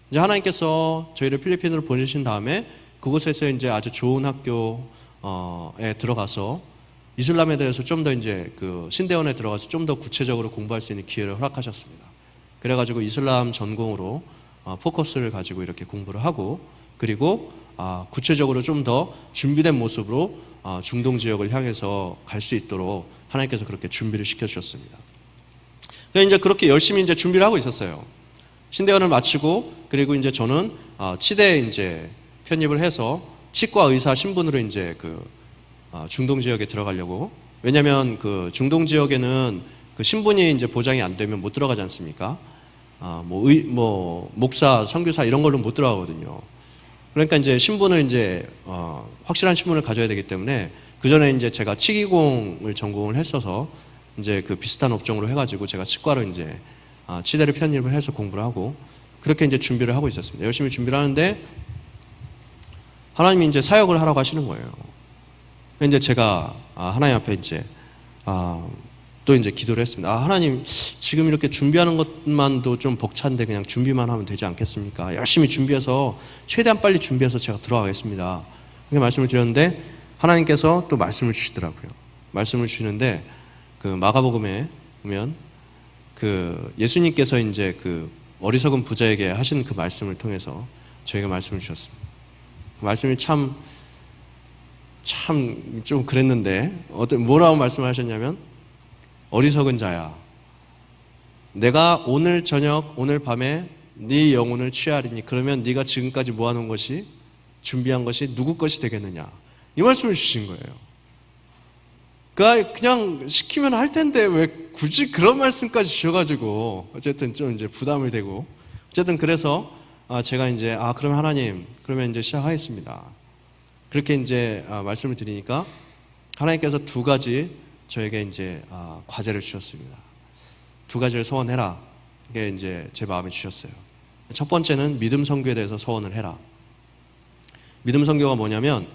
이제 하나님께서 저희를 필리핀으로 보내신 다음에 그곳에서 이제 아주 좋은 학교에 들어가서 이슬람에 대해서 좀 더 이제 그 신대원에 들어가서 좀 더 구체적으로 공부할 수 있는 기회를 허락하셨습니다. 그래가지고 이슬람 전공으로 포커스를 가지고 이렇게 공부를 하고 그리고 구체적으로 좀 더 준비된 모습으로 중동 지역을 향해서 갈 수 있도록 하나님께서 그렇게 준비를 시켜주셨습니다. 그래서 이제 그렇게 열심히 이제 준비를 하고 있었어요. 신대원을 마치고 그리고 이제 저는 치대에 이제 편입을 해서 치과 의사 신분으로 이제 그 중동 지역에 들어가려고. 왜냐하면 그 중동 지역에는 그 신분이 이제 보장이 안 되면 못 들어가지 않습니까? 목사, 선교사 이런 걸로 못 들어가거든요. 그러니까 이제 신분을 이제 확실한 신분을 가져야 되기 때문에 그 전에 이제 제가 치기공을 전공을 했어서 이제 그 비슷한 업종으로 해가지고 제가 치과로 이제 치대를 편입을 해서 공부를 하고 그렇게 이제 준비를 하고 있었습니다. 열심히 준비를 하는데 하나님이 이제 사역을 하라고 하시는 거예요. 이제 제가 하나님 앞에 이제 또 이제 기도를 했습니다. 하나님, 지금 이렇게 준비하는 것만도 좀 벅찬데 그냥 준비만 하면 되지 않겠습니까? 열심히 준비해서 최대한 빨리 준비해서 제가 들어가겠습니다. 이렇게 말씀을 드렸는데 하나님께서 또 말씀을 주시더라고요. 말씀을 주시는데 그 마가복음에 보면 그 예수님께서 이제 그 어리석은 부자에게 하신 그 말씀을 통해서 저희가 말씀을 주셨습니다. 그 말씀이 참 좀 그랬는데 뭐라고 말씀을 하셨냐면 어리석은 자야, 내가 오늘 저녁 오늘 밤에 네 영혼을 취하리니 그러면 네가 지금까지 모아놓은 것이 준비한 것이 누구 것이 되겠느냐, 이 말씀을 주신 거예요. 그냥 시키면 할 텐데 왜 굳이 그런 말씀까지 주셔가지고 어쨌든 좀 이제 부담이 되고 어쨌든 그래서 제가 이제 그러면 하나님 그러면 이제 시작하겠습니다. 그렇게 이제 말씀을 드리니까 하나님께서 두 가지 저에게 이제 과제를 주셨습니다. 두 가지를 서원해라. 이게 이제 제 마음에 주셨어요. 첫 번째는 믿음 선교에 대해서 서원을 해라. 믿음 선교가 뭐냐면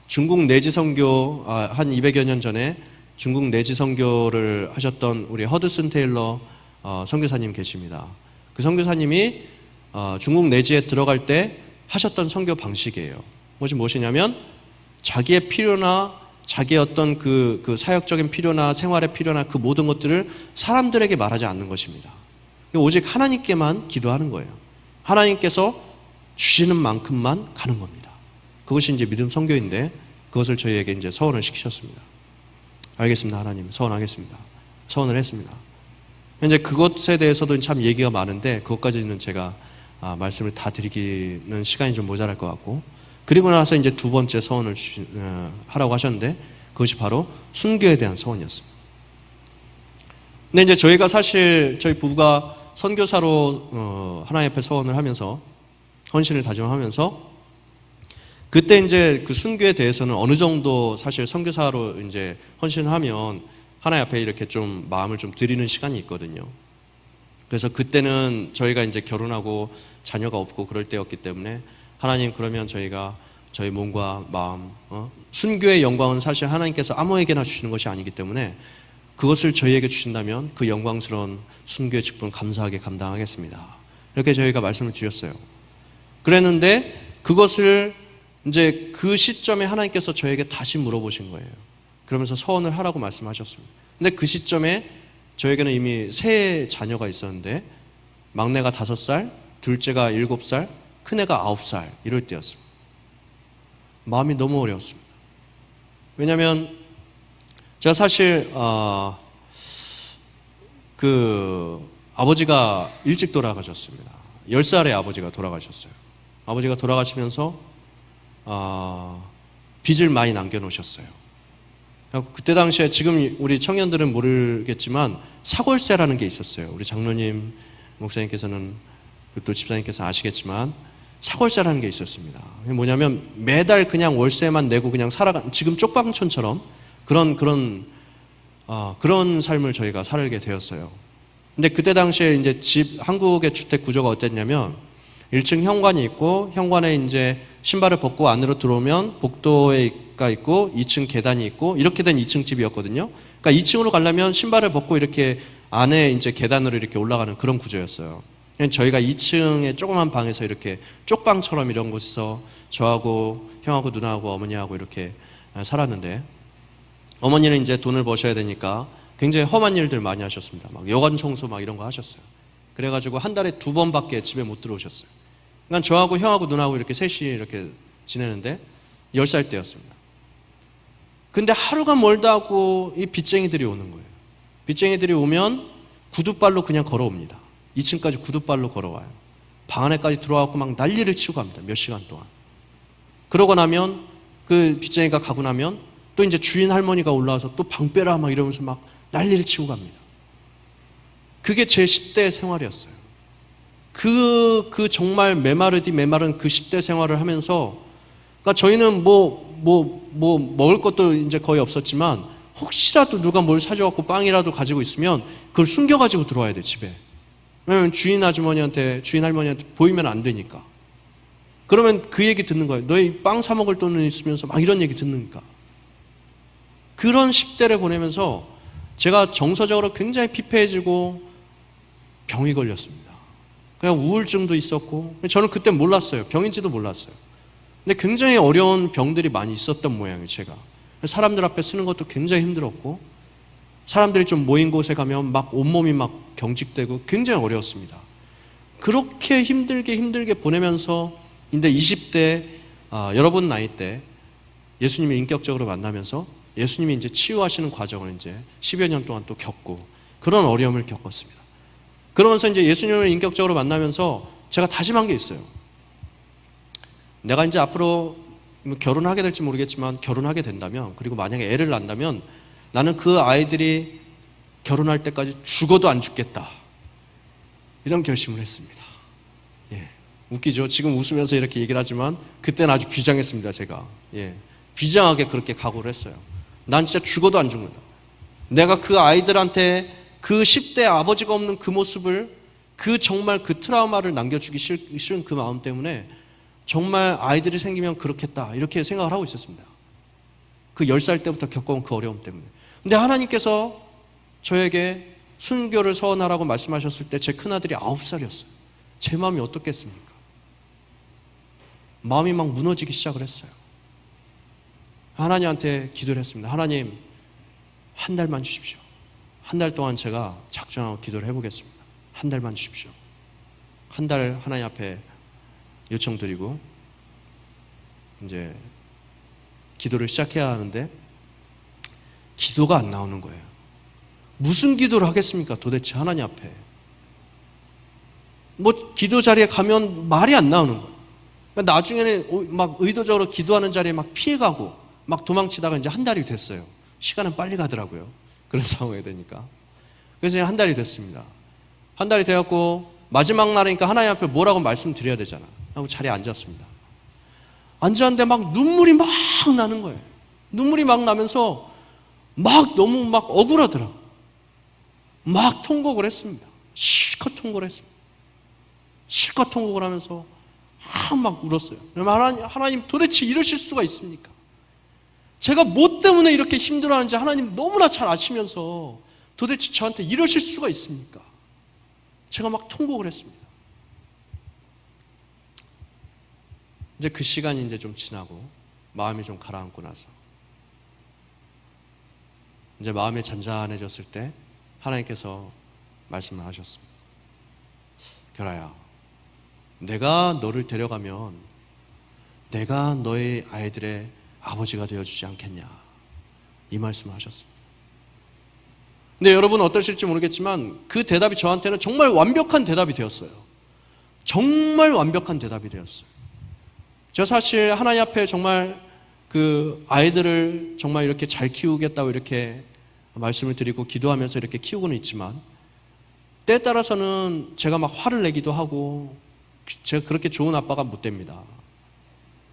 중국 내지 선교 한 200여 년 전에 중국 내지 선교를 하셨던 우리 허드슨 테일러 선교사님 계십니다. 그 선교사님이 중국 내지에 들어갈 때 하셨던 선교 방식이에요. 무엇이냐면 자기의 필요나 자기의 어떤 그 사역적인 필요나 생활의 필요나 그 모든 것들을 사람들에게 말하지 않는 것입니다. 오직 하나님께만 기도하는 거예요. 하나님께서 주시는 만큼만 가는 겁니다. 그것이 이제 믿음 선교인데 그것을 저희에게 이제 서원을 시키셨습니다. 알겠습니다, 하나님. 서원하겠습니다. 서원을 했습니다. 현재 그것에 대해서도 참 얘기가 많은데 그것까지는 제가 말씀을 다 드리기는 시간이 좀 모자랄 것 같고, 그리고 나서 이제 두 번째 서원을 하라고 하셨는데 그것이 바로 순교에 대한 서원이었습니다. 근데 이제 저희가 사실 저희 부부가 선교사로 하나님 앞에 서원을 하면서 헌신을 다짐하면서 그때 이제 그 순교에 대해서는 어느 정도 사실 선교사로 이제 헌신을 하면 하나님 앞에 이렇게 좀 마음을 좀 드리는 시간이 있거든요. 그래서 그때는 저희가 이제 결혼하고 자녀가 없고 그럴 때였기 때문에 하나님, 그러면 저희가 저희 몸과 마음, 순교의 영광은 사실 하나님께서 아무에게나 주시는 것이 아니기 때문에 그것을 저희에게 주신다면 그 영광스러운 순교의 직분 감사하게 감당하겠습니다. 이렇게 저희가 말씀을 드렸어요. 그랬는데 그것을 이제 그 시점에 하나님께서 저에게 다시 물어보신 거예요. 그러면서 서원을 하라고 말씀하셨습니다. 근데 그 시점에 저에게는 이미 세 자녀가 있었는데 막내가 5살, 둘째가 7살, 큰애가 9살 이럴 때였습니다. 마음이 너무 어려웠습니다. 왜냐하면 제가 사실 그 아버지가 일찍 돌아가셨습니다. 10살에 아버지가 돌아가셨어요. 아버지가 돌아가시면서 빚을 많이 남겨놓으셨어요. 그때 당시에 지금 우리 청년들은 모르겠지만 사골세라는 게 있었어요. 우리 장로님, 목사님께서는 또 집사님께서 아시겠지만 사골세라는 게 있었습니다. 뭐냐면 매달 그냥 월세만 내고 그냥 지금 쪽방촌처럼 그런 삶을 저희가 살게 되었어요. 근데 그때 당시에 이제 한국의 주택 구조가 어땠냐면 1층 현관이 있고 현관에 이제 신발을 벗고 안으로 들어오면 복도가 있고 2층 계단이 있고 이렇게 된 2층 집이었거든요. 그러니까 2층으로 가려면 신발을 벗고 이렇게 안에 이제 계단으로 이렇게 올라가는 그런 구조였어요. 저희가 2층의 조그만 방에서 이렇게 쪽방처럼 이런 곳에서 저하고 형하고 누나하고 어머니하고 이렇게 살았는데, 어머니는 이제 돈을 버셔야 되니까 굉장히 험한 일들 많이 하셨습니다. 막 여관 청소 막 이런 거 하셨어요. 그래가지고 한 달에 2번밖에 집에 못 들어오셨어요. 그러니까 저하고 형하고 누나하고 이렇게 셋이 이렇게 지내는데 10살 때였습니다. 근데 하루가 멀다 하고 이 빚쟁이들이 오는 거예요. 빚쟁이들이 오면 구두발로 그냥 걸어옵니다. 2층까지 구두발로 걸어와요. 방 안에까지 들어와서 막 난리를 치고 갑니다. 몇 시간 동안. 그러고 나면 그 빚쟁이가 가고 나면 또 이제 주인 할머니가 올라와서 또 방 빼라 막 이러면서 막 난리를 치고 갑니다. 그게 제 10대 생활이었어요. 그 정말 메마른 그 10대 생활을 하면서, 그러니까 저희는 먹을 것도 이제 거의 없었지만 혹시라도 누가 뭘 사줘갖고 빵이라도 가지고 있으면 그걸 숨겨가지고 들어와야 돼, 집에. 왜냐면 주인 할머니한테 보이면 안 되니까. 그러면 그 얘기 듣는 거예요. 너희 빵 사 먹을 돈은 있으면서 막 이런 얘기 듣는니까. 그런 10대를 보내면서 제가 정서적으로 굉장히 피폐해지고 병이 걸렸습니다. 그냥 우울증도 있었고, 저는 그때 몰랐어요. 병인지도 몰랐어요. 근데 굉장히 어려운 병들이 많이 있었던 모양이에요, 제가. 사람들 앞에 쓰는 것도 굉장히 힘들었고, 사람들이 좀 모인 곳에 가면 막 온몸이 막 경직되고 굉장히 어려웠습니다. 그렇게 힘들게 보내면서, 근데 20대, 여러분 나이 때 예수님을 인격적으로 만나면서 예수님이 이제 치유하시는 과정을 이제 10여 년 동안 또 겪고 그런 어려움을 겪었습니다. 그러면서 이제 예수님을 인격적으로 만나면서 제가 다짐한 게 있어요. 내가 이제 앞으로 결혼하게 될지 모르겠지만 결혼하게 된다면, 그리고 만약에 애를 낳는다면 나는 그 아이들이 결혼할 때까지 죽어도 안 죽겠다. 이런 결심을 했습니다. 예. 웃기죠? 지금 웃으면서 이렇게 얘기를 하지만 그때는 아주 비장했습니다, 제가. 예. 비장하게 그렇게 각오를 했어요. 난 진짜 죽어도 안 죽는다. 내가 그 아이들한테 그 10대 아버지가 없는 그 모습을, 정말 그 트라우마를 남겨주기 싫은 그 마음 때문에 정말 아이들이 생기면 그렇겠다, 이렇게 생각을 하고 있었습니다. 그 10살 때부터 겪어온 그 어려움 때문에. 근데 하나님께서 저에게 순교를 서원하라고 말씀하셨을 때 제 큰아들이 9살이었어요. 제 마음이 어떻겠습니까? 마음이 막 무너지기 시작을 했어요. 하나님한테 기도를 했습니다. 하나님, 한 달만 주십시오. 한 달 동안 제가 작정하고 기도를 해보겠습니다. 한 달만 주십시오. 한 달 하나님 앞에 요청드리고 이제 기도를 시작해야 하는데 기도가 안 나오는 거예요. 무슨 기도를 하겠습니까? 도대체 하나님 앞에. 뭐 기도 자리에 가면 말이 안 나오는 거예요. 그러니까 나중에는 막 의도적으로 기도하는 자리에 막 피해가고 막 도망치다가 이제 한 달이 됐어요. 시간은 빨리 가더라고요. 그런 상황이 되니까. 그래서 이제 한 달이 됐습니다. 한 달이 되었고 마지막 날이니까 하나님 앞에 뭐라고 말씀드려야 되잖아. 하고 자리에 앉았습니다. 앉았는데 막 눈물이 막 나는 거예요. 눈물이 막 나면서 막 너무 막 억울하더라고요. 막 통곡을 했습니다. 실컷 통곡을 했습니다. 실컷 통곡을 하면서 막 울었어요. 하나님 도대체 이러실 수가 있습니까? 제가 뭐 때문에 이렇게 힘들어하는지 하나님 너무나 잘 아시면서 도대체 저한테 이러실 수가 있습니까? 제가 막 통곡을 했습니다. 이제 그 시간이 이제 좀 지나고 마음이 좀 가라앉고 나서 이제 마음이 잔잔해졌을 때 하나님께서 말씀을 하셨습니다. 결아야, 내가 너를 데려가면 내가 너의 아이들의 아버지가 되어주지 않겠냐, 이 말씀을 하셨습니다. 근데 여러분 어떠실지 모르겠지만 그 대답이 저한테는 정말 완벽한 대답이 되었어요. 정말 완벽한 대답이 되었어요. 저 사실 하나님 앞에 정말 그 아이들을 정말 이렇게 잘 키우겠다고 이렇게 말씀을 드리고 기도하면서 이렇게 키우고는 있지만 때에 따라서는 제가 막 화를 내기도 하고 제가 그렇게 좋은 아빠가 못 됩니다.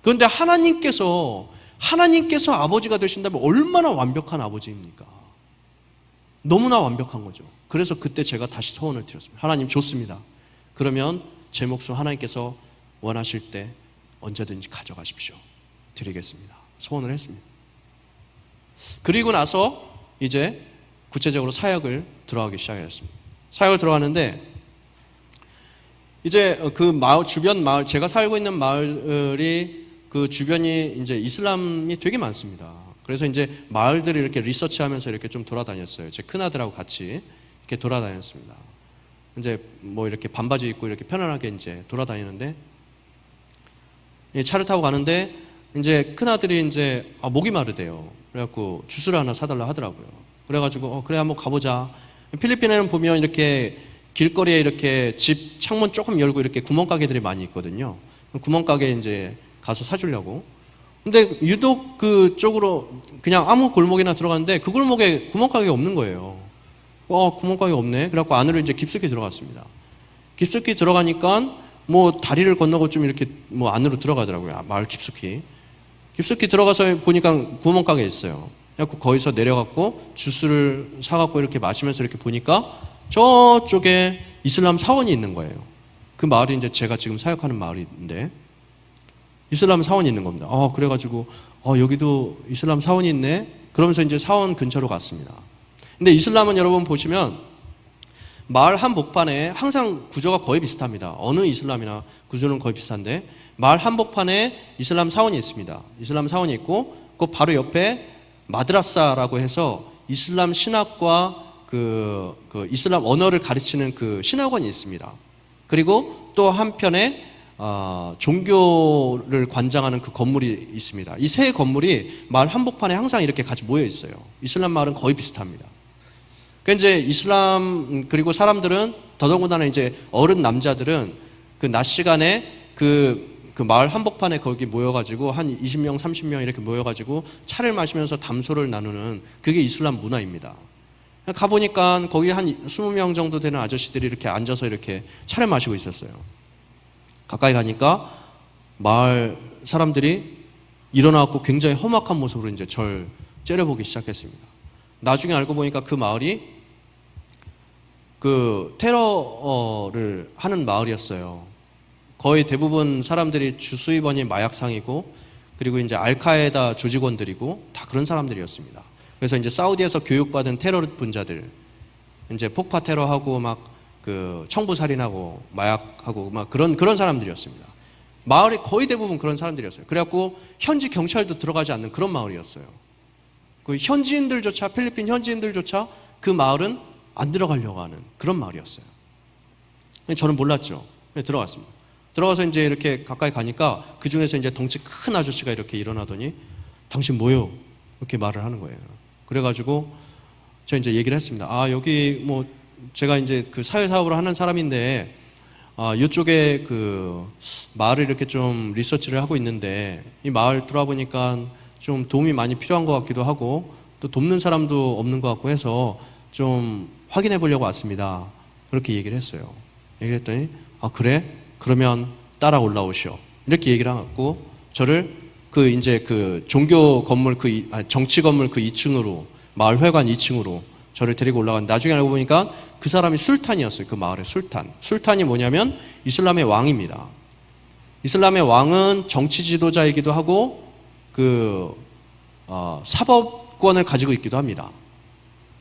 그런데 하나님께서 아버지가 되신다면 얼마나 완벽한 아버지입니까? 너무나 완벽한 거죠. 그래서 그때 제가 다시 소원을 드렸습니다. 하나님, 좋습니다. 그러면 제 몫을 하나님께서 원하실 때 언제든지 가져가십시오. 드리겠습니다. 소원을 했습니다. 그리고 나서 이제 구체적으로 사역을 들어가기 시작했습니다. 사역을 들어가는데 이제 그 마을, 주변 마을, 제가 살고 있는 마을이 그 주변이 이제 이슬람이 되게 많습니다. 그래서 이제 마을들을 이렇게 리서치하면서 이렇게 좀 돌아다녔어요. 제 큰아들하고 같이 이렇게 돌아다녔습니다. 이제 뭐 이렇게 반바지 입고 이렇게 편안하게 이제 돌아다니는데 차를 타고 가는데 이제 큰아들이 이제 목이 마르대요. 그래갖고 주스를 하나 사달라 하더라고요. 그래가지고 그래 한번 가보자. 필리핀에는 보면 이렇게 길거리에 이렇게 집 창문 조금 열고 이렇게 구멍가게들이 많이 있거든요. 구멍가게에 이제 가서 사주려고. 근데 유독 그쪽으로 그냥 아무 골목이나 들어갔는데 그 골목에 구멍가게가 없는 거예요. 구멍가게가 없네. 그래갖고 안으로 이제 깊숙이 들어갔습니다. 깊숙이 들어가니까 뭐 다리를 건너고 좀 이렇게 뭐 안으로 들어가더라고요. 마을 깊숙이 들어가서 보니까 구멍가게 있어요. 그래갖고 거기서 내려갔고 주스를 사갖고 이렇게 마시면서 이렇게 보니까 저쪽에 이슬람 사원이 있는 거예요. 그 마을이 이제 제가 지금 사역하는 마을인데 이슬람 사원이 있는 겁니다. 그래가지고 여기도 이슬람 사원이 있네. 그러면서 이제 사원 근처로 갔습니다. 근데 이슬람은 여러분 보시면 마을 한복판에 항상 구조가 거의 비슷합니다. 어느 이슬람이나 구조는 거의 비슷한데 마을 한복판에 이슬람 사원이 있습니다. 이슬람 사원이 있고 그 바로 옆에 마드라사라고 해서 이슬람 신학과 그 이슬람 언어를 가르치는 그 신학원이 있습니다. 그리고 또 한편에 종교를 관장하는 그 건물이 있습니다. 이 세 건물이 마을 한복판에 항상 이렇게 같이 모여 있어요. 이슬람 마을은 거의 비슷합니다. 그러니까 이제 이슬람 그리고 사람들은 더더군다나 이제 어른 남자들은 그 낮 시간에 그 마을 한복판에 거기 모여가지고 한 20명, 30명 이렇게 모여가지고 차를 마시면서 담소를 나누는 그게 이슬람 문화입니다. 가보니까 거기 한 20명 정도 되는 아저씨들이 이렇게 앉아서 이렇게 차를 마시고 있었어요. 가까이 가니까 마을 사람들이 일어나고 굉장히 험악한 모습으로 이제 절 째려보기 시작했습니다. 나중에 알고 보니까 그 마을이 그 테러를 하는 마을이었어요. 거의 대부분 사람들이 주수입원이 마약상이고 그리고 이제 알카에다 조직원들이고 다 그런 사람들이었습니다. 그래서 이제 사우디에서 교육받은 테러 분자들 이제 폭파 테러하고 막 그 청부살인하고 마약하고 막 그런 사람들이었습니다. 마을이 거의 대부분 그런 사람들이었어요. 그래갖고 현지 경찰도 들어가지 않는 그런 마을이었어요. 그 현지인들조차, 필리핀 현지인들조차 그 마을은 안 들어가려고 하는 그런 마을이었어요. 저는 몰랐죠. 들어갔습니다. 들어가서 이제 이렇게 가까이 가니까 그 중에서 이제 덩치 큰 아저씨가 이렇게 일어나더니 당신 뭐요? 이렇게 말을 하는 거예요. 그래가지고 제가 이제 얘기를 했습니다. 아, 여기 뭐 제가 이제 그 사회사업을 하는 사람인데 이쪽에 그 마을을 이렇게 좀 리서치를 하고 있는데 이 마을 들어와 보니까 좀 도움이 많이 필요한 것 같기도 하고 또 돕는 사람도 없는 것 같고 해서 좀 확인해 보려고 왔습니다. 그렇게 얘기를 했어요. 얘기를 했더니 아, 그래? 그러면 따라 올라오시오. 이렇게 얘기를 하고 저를 그 이제 그 종교 건물 정치 건물 그 2층으로 마을 회관 2층으로 저를 데리고 올라갔는데 나중에 알고 보니까 그 사람이 술탄이었어요. 그 마을의 술탄. 술탄이 뭐냐면 이슬람의 왕입니다. 이슬람의 왕은 정치 지도자이기도 하고 그 사법권을 가지고 있기도 합니다.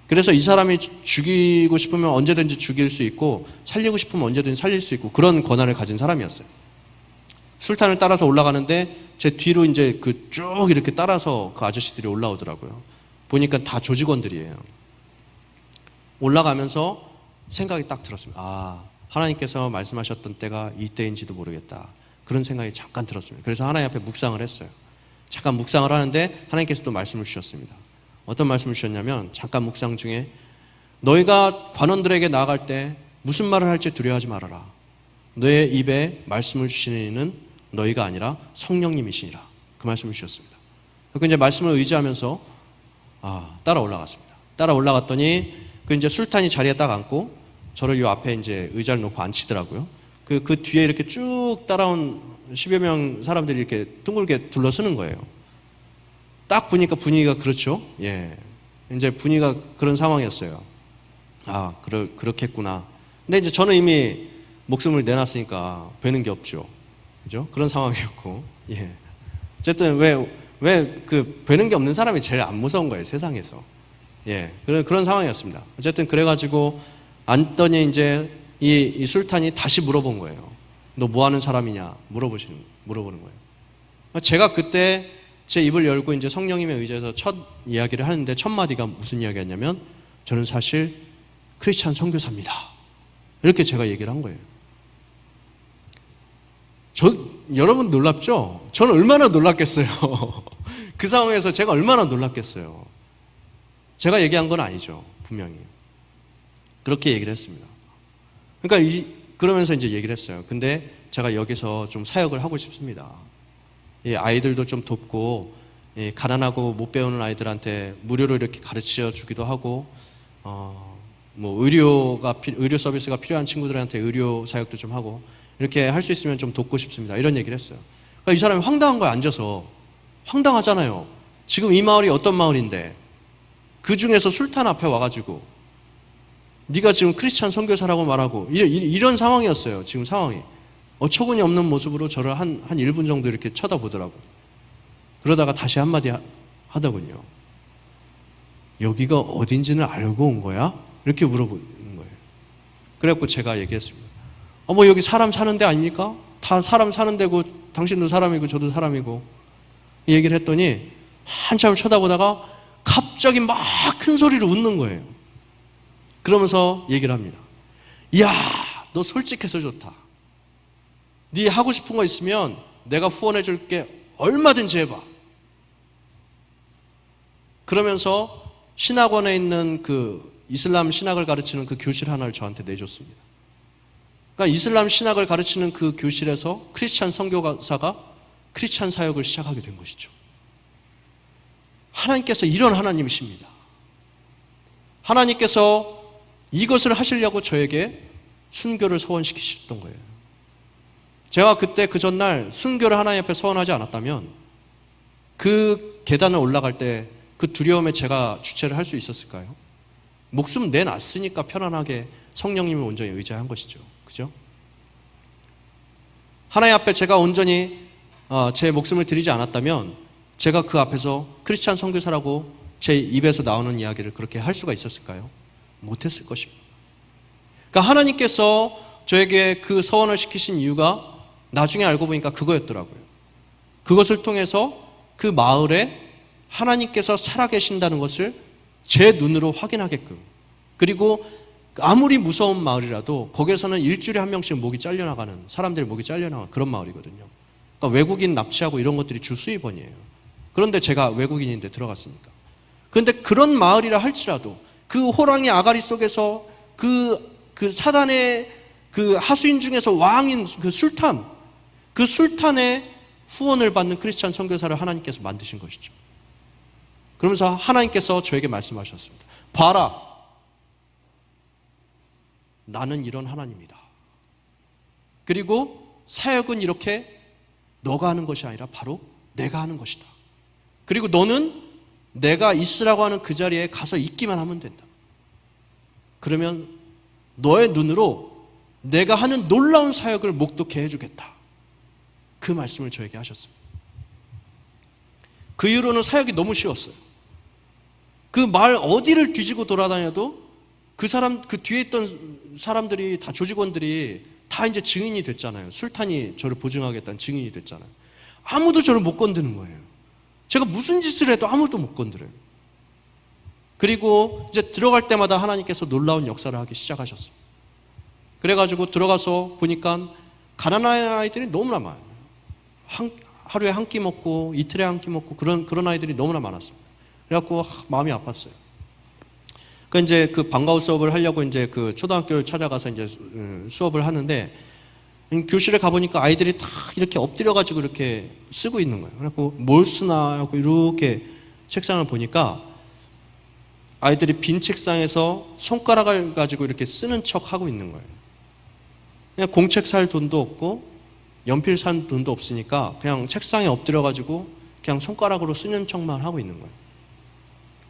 그래서 이 사람이 죽이고 싶으면 언제든지 죽일 수 있고 살리고 싶으면 언제든지 살릴 수 있고 그런 권한을 가진 사람이었어요. 술탄을 따라서 올라가는데 제 뒤로 이제 그 쭉 이렇게 따라서 그 아저씨들이 올라오더라고요. 보니까 다 조직원들이에요. 올라가면서 생각이 딱 들었습니다. 아, 하나님께서 말씀하셨던 때가 이때인지도 모르겠다. 그런 생각이 잠깐 들었습니다. 그래서 하나님 앞에 묵상을 했어요. 잠깐 묵상을 하는데 하나님께서 또 말씀을 주셨습니다. 어떤 말씀을 주셨냐면 잠깐 묵상 중에 너희가 관원들에게 나아갈 때 무슨 말을 할지 두려워하지 말아라. 너의 입에 말씀을 주시는 이는 너희가 아니라 성령님이시니라. 그 말씀을 주셨습니다. 그리고 이제 말씀을 의지하면서 따라 올라갔습니다. 따라 올라갔더니 그 이제 술탄이 자리에 딱 앉고 저를 요 앞에 이제 의자를 놓고 앉히더라고요. 그 뒤에 이렇게 쭉 따라온 10여 명 사람들이 이렇게 둥글게 둘러서는 거예요. 딱 보니까 분위기가 그렇죠. 예. 이제 분위기가 그런 상황이었어요. 아, 그렇겠구나. 근데 이제 저는 이미 목숨을 내놨으니까 뵈는 게 없죠. 그죠? 그런 상황이었고. 예. 어쨌든 왜 그 뵈는 게 없는 사람이 제일 안 무서운 거예요, 세상에서. 예. 그런 상황이었습니다. 어쨌든 그래가지고 앉더니 이제 이 술탄이 다시 물어본 거예요. 너 뭐 하는 사람이냐? 물어보는 거예요. 제가 그때 제 입을 열고 이제 성령님에 의지해서 첫 이야기를 하는데 첫 마디가 무슨 이야기였냐면 저는 사실 크리스찬 선교사입니다. 이렇게 제가 얘기를 한 거예요. 여러분 놀랍죠? 저는 얼마나 놀랐겠어요. 그 상황에서 제가 얼마나 놀랐겠어요. 제가 얘기한 건 아니죠. 분명히. 그렇게 얘기를 했습니다. 그러니까 그러면서 이제 얘기를 했어요. 근데 제가 여기서 좀 사역을 하고 싶습니다. 이 아이들도 좀 돕고 가난하고 못 배우는 아이들한테 무료로 이렇게 가르쳐 주기도 하고 뭐 의료 서비스가 필요한 친구들한테 의료 사역도 좀 하고 이렇게 할 수 있으면 좀 돕고 싶습니다. 이런 얘기를 했어요. 그러니까 이 사람이 황당한 거에 앉아서 황당하잖아요. 지금 이 마을이 어떤 마을인데 그 중에서 술탄 앞에 와가지고 네가 지금 크리스찬 선교사라고 말하고 이런 상황이었어요. 지금 상황이. 어처구니 없는 모습으로 저를 한 1분 정도 이렇게 쳐다보더라고. 그러다가 다시 한마디 하더군요. 여기가 어딘지는 알고 온 거야? 이렇게 물어보는 거예요. 그래갖고 제가 얘기했습니다. 뭐 여기 사람 사는 데 아닙니까? 다 사람 사는 데고 당신도 사람이고 저도 사람이고 이 얘기를 했더니 한참을 쳐다보다가 갑자기 막 큰 소리로 웃는 거예요. 그러면서 얘기를 합니다. 이야, 너 솔직해서 좋다. 네 하고 싶은 거 있으면 내가 후원해 줄게. 얼마든지 해봐. 그러면서 신학원에 있는 그 이슬람 신학을 가르치는 그 교실 하나를 저한테 내줬습니다. 그러니까 이슬람 신학을 가르치는 그 교실에서 크리스찬 선교사가 크리스찬 사역을 시작하게 된 것이죠. 하나님께서 이런 하나님이십니다. 하나님께서 이것을 하시려고 저에게 순교를 서원시키셨던 거예요. 제가 그때 그 전날 순교를 하나님 앞에 서원하지 않았다면 그 계단을 올라갈 때 그 두려움에 제가 주체를 할 수 있었을까요? 목숨 내놨으니까 편안하게 성령님을 온전히 의지한 것이죠. 그죠? 하나님 앞에 제가 온전히 제 목숨을 드리지 않았다면 제가 그 앞에서 크리스찬 선교사라고 제 입에서 나오는 이야기를 그렇게 할 수가 있었을까요? 못했을 것입니다. 그러니까 하나님께서 저에게 그 서원을 시키신 이유가 나중에 알고 보니까 그거였더라고요. 그것을 통해서 그 마을에 하나님께서 살아계신다는 것을 제 눈으로 확인하게끔, 그리고 아무리 무서운 마을이라도 거기에서는 일주일에 한 명씩 목이 잘려나가는, 사람들이 목이 잘려나가는 그런 마을이거든요. 그러니까 외국인 납치하고 이런 것들이 주 수입원이에요. 그런데 제가 외국인인데 들어갔으니까. 그런데 그런 마을이라 할지라도 그 호랑이 아가리 속에서 그 사단의 그 하수인 중에서 왕인 그 술탄의 후원을 받는 크리스찬 선교사를 하나님께서 만드신 것이죠. 그러면서 하나님께서 저에게 말씀하셨습니다. 봐라, 나는 이런 하나님이다. 그리고 사역은 이렇게 너가 하는 것이 아니라 바로 내가 하는 것이다. 그리고 너는 내가 있으라고 하는 그 자리에 가서 있기만 하면 된다. 그러면 너의 눈으로 내가 하는 놀라운 사역을 목도케 해주겠다. 그 말씀을 저에게 하셨습니다. 그 이후로는 사역이 너무 쉬웠어요. 그 마을 어디를 뒤지고 돌아다녀도 그 뒤에 있던 사람들이 다, 조직원들이 다 이제 증인이 됐잖아요. 술탄이 저를 보증하겠다는 증인이 됐잖아요. 아무도 저를 못 건드는 거예요. 제가 무슨 짓을 해도 아무도 못 건드려요. 그리고 이제 들어갈 때마다 하나님께서 놀라운 역사를 하기 시작하셨습니다. 그래가지고 들어가서 보니까 가난한 아이들이 너무나 많아요. 하루에 한 끼 먹고 이틀에 한 끼 먹고 그런 아이들이 너무나 많았습니다. 그래갖고 마음이 아팠어요. 그 이제 그 방과후 수업을 하려고 이제 그 초등학교를 찾아가서 이제 수업을 하는데, 교실에 가보니까 아이들이 다 이렇게 엎드려가지고 이렇게 쓰고 있는 거예요. 그래갖고 뭘 쓰나 하고 이렇게 책상을 보니까 아이들이 빈 책상에서 손가락을 가지고 이렇게 쓰는 척 하고 있는 거예요. 그냥 공책 살 돈도 없고 연필 산 돈도 없으니까 그냥 책상에 엎드려가지고 그냥 손가락으로 쓰는 척만 하고 있는 거예요.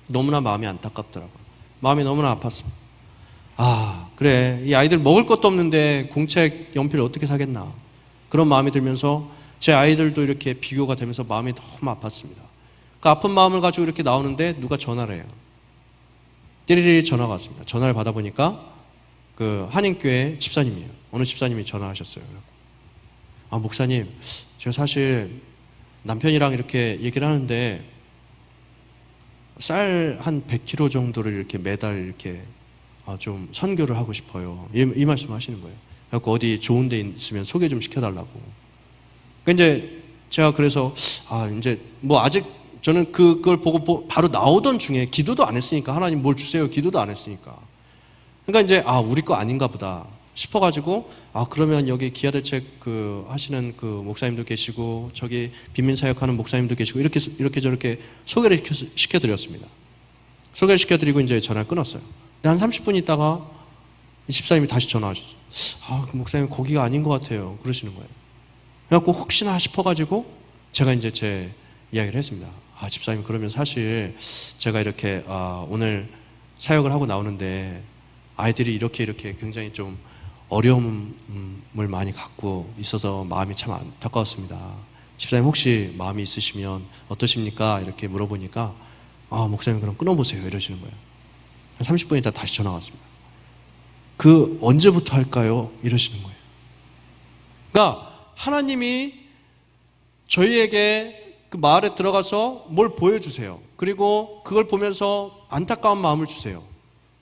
너무나 마음이 안타깝더라고요. 마음이 너무나 아팠습니다. 아, 그래, 이 아이들 먹을 것도 없는데 공책, 연필 어떻게 사겠나, 그런 마음이 들면서 제 아이들도 이렇게 비교가 되면서 마음이 너무 아팠습니다. 그 아픈 마음을 가지고 이렇게 나오는데 누가 전화를 해요. 띠리리 전화가 왔습니다. 전화를 받아보니까 그 한인교회 집사님이에요. 어느 집사님이 전화하셨어요. 아, 목사님, 제가 사실 남편이랑 이렇게 얘기를 하는데 쌀 한 100kg 정도를 이렇게 매달 이렇게 좀 선교를 하고 싶어요. 이 말씀 하시는 거예요. 그래서 어디 좋은 데 있으면 소개 좀 시켜달라고. 그러니까 이제 제가 그래서 이제 뭐 아직 저는 그걸 보고 바로 나오던 중에, 기도도 안 했으니까, 하나님 뭘 주세요 기도도 안 했으니까, 그러니까 이제 우리 거 아닌가 보다 싶어가지고, 그러면 여기 기아대책 하시는 그 목사님도 계시고 저기 빈민사역하는 목사님도 계시고 이렇게 저렇게 소개를 시켜드렸습니다. 소개를 시켜드리고 이제 전화를 끊었어요. 한 30분 있다가 이 집사님이 다시 전화하셨어요. 그 목사님 거기가 아닌 것 같아요, 그러시는 거예요. 그래갖고 혹시나 싶어가지고 제가 이제 제 이야기를 했습니다. 집사님, 그러면 사실 제가 이렇게 오늘 사역을 하고 나오는데 아이들이 이렇게 굉장히 좀 어려움을 많이 갖고 있어서 마음이 참 안타까웠습니다. 집사님 혹시 마음이 있으시면 어떠십니까? 이렇게 물어보니까 목사님 그럼 끊어보세요, 이러시는 거예요. 30분 있다 다시 전화 왔습니다. 언제부터 할까요? 이러시는 거예요. 그러니까 하나님이 저희에게 그 마을에 들어가서 뭘 보여주세요. 그리고 그걸 보면서 안타까운 마음을 주세요.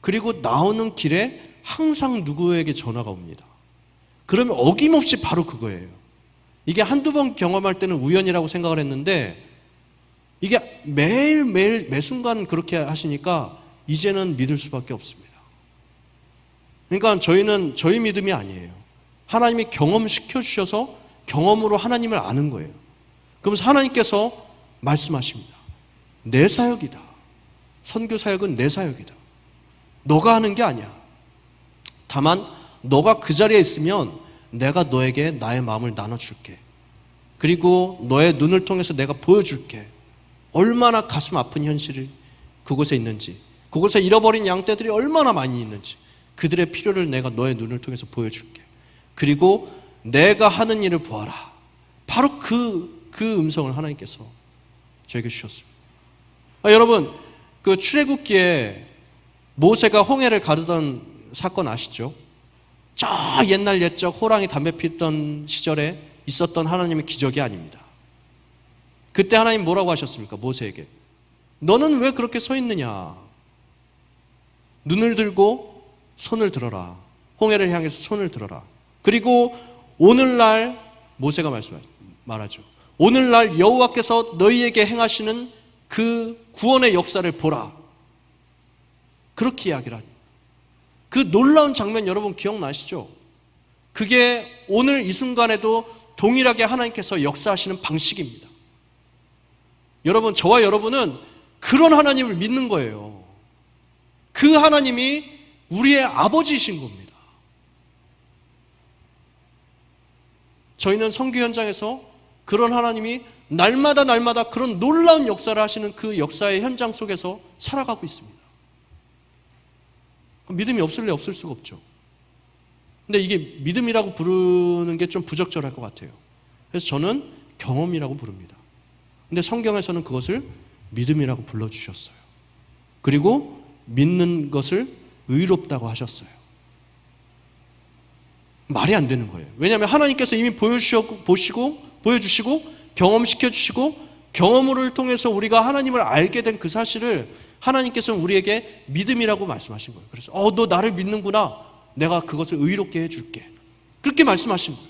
그리고 나오는 길에 항상 누구에게 전화가 옵니다. 그러면 어김없이 바로 그거예요. 이게 한두 번 경험할 때는 우연이라고 생각을 했는데, 이게 매일매일 매 순간 그렇게 하시니까 이제는 믿을 수밖에 없습니다. 그러니까 저희는 저희 믿음이 아니에요. 하나님이 경험시켜 주셔서 경험으로 하나님을 아는 거예요. 그러면서 하나님께서 말씀하십니다. 내 사역이다. 선교 사역은 내 사역이다. 너가 하는 게 아니야. 다만 너가 그 자리에 있으면 내가 너에게 나의 마음을 나눠줄게. 그리고 너의 눈을 통해서 내가 보여줄게. 얼마나 가슴 아픈 현실이 그곳에 있는지, 그곳에 잃어버린 양떼들이 얼마나 많이 있는지, 그들의 필요를 내가 너의 눈을 통해서 보여줄게. 그리고 내가 하는 일을 보아라. 바로 그 음성을 하나님께서 저에게 주셨습니다. 여러분, 그 출애굽기에 모세가 홍해를 가르던 사건 아시죠? 저 옛날 옛적 호랑이 담배 피던 시절에 있었던 하나님의 기적이 아닙니다. 그때 하나님 뭐라고 하셨습니까? 모세에게 너는 왜 그렇게 서 있느냐? 눈을 들고 손을 들어라. 홍해를 향해서 손을 들어라. 그리고 오늘날 모세가 말하죠. 오늘날 여호와께서 너희에게 행하시는 그 구원의 역사를 보라. 그렇게 이야기를 하니. 그 놀라운 장면 여러분 기억나시죠? 그게 오늘 이 순간에도 동일하게 하나님께서 역사하시는 방식입니다. 여러분, 저와 여러분은 그런 하나님을 믿는 거예요. 그 하나님이 우리의 아버지이신 겁니다. 저희는 선교 현장에서 그런 하나님이 날마다 그런 놀라운 역사를 하시는 그 역사의 현장 속에서 살아가고 있습니다. 믿음이 없을래 없을 수가 없죠. 근데 이게 믿음이라고 부르는 게 좀 부적절할 것 같아요. 그래서 저는 경험이라고 부릅니다. 근데 성경에서는 그것을 믿음이라고 불러주셨어요. 그리고 믿는 것을 의롭다고 하셨어요. 말이 안 되는 거예요. 왜냐하면 하나님께서 이미 보여주시고 경험시켜주시고 경험을 통해서 우리가 하나님을 알게 된 그 사실을 하나님께서는 우리에게 믿음이라고 말씀하신 거예요. 그래서 너 나를 믿는구나. 내가 그것을 의롭게 해줄게. 그렇게 말씀하신 거예요.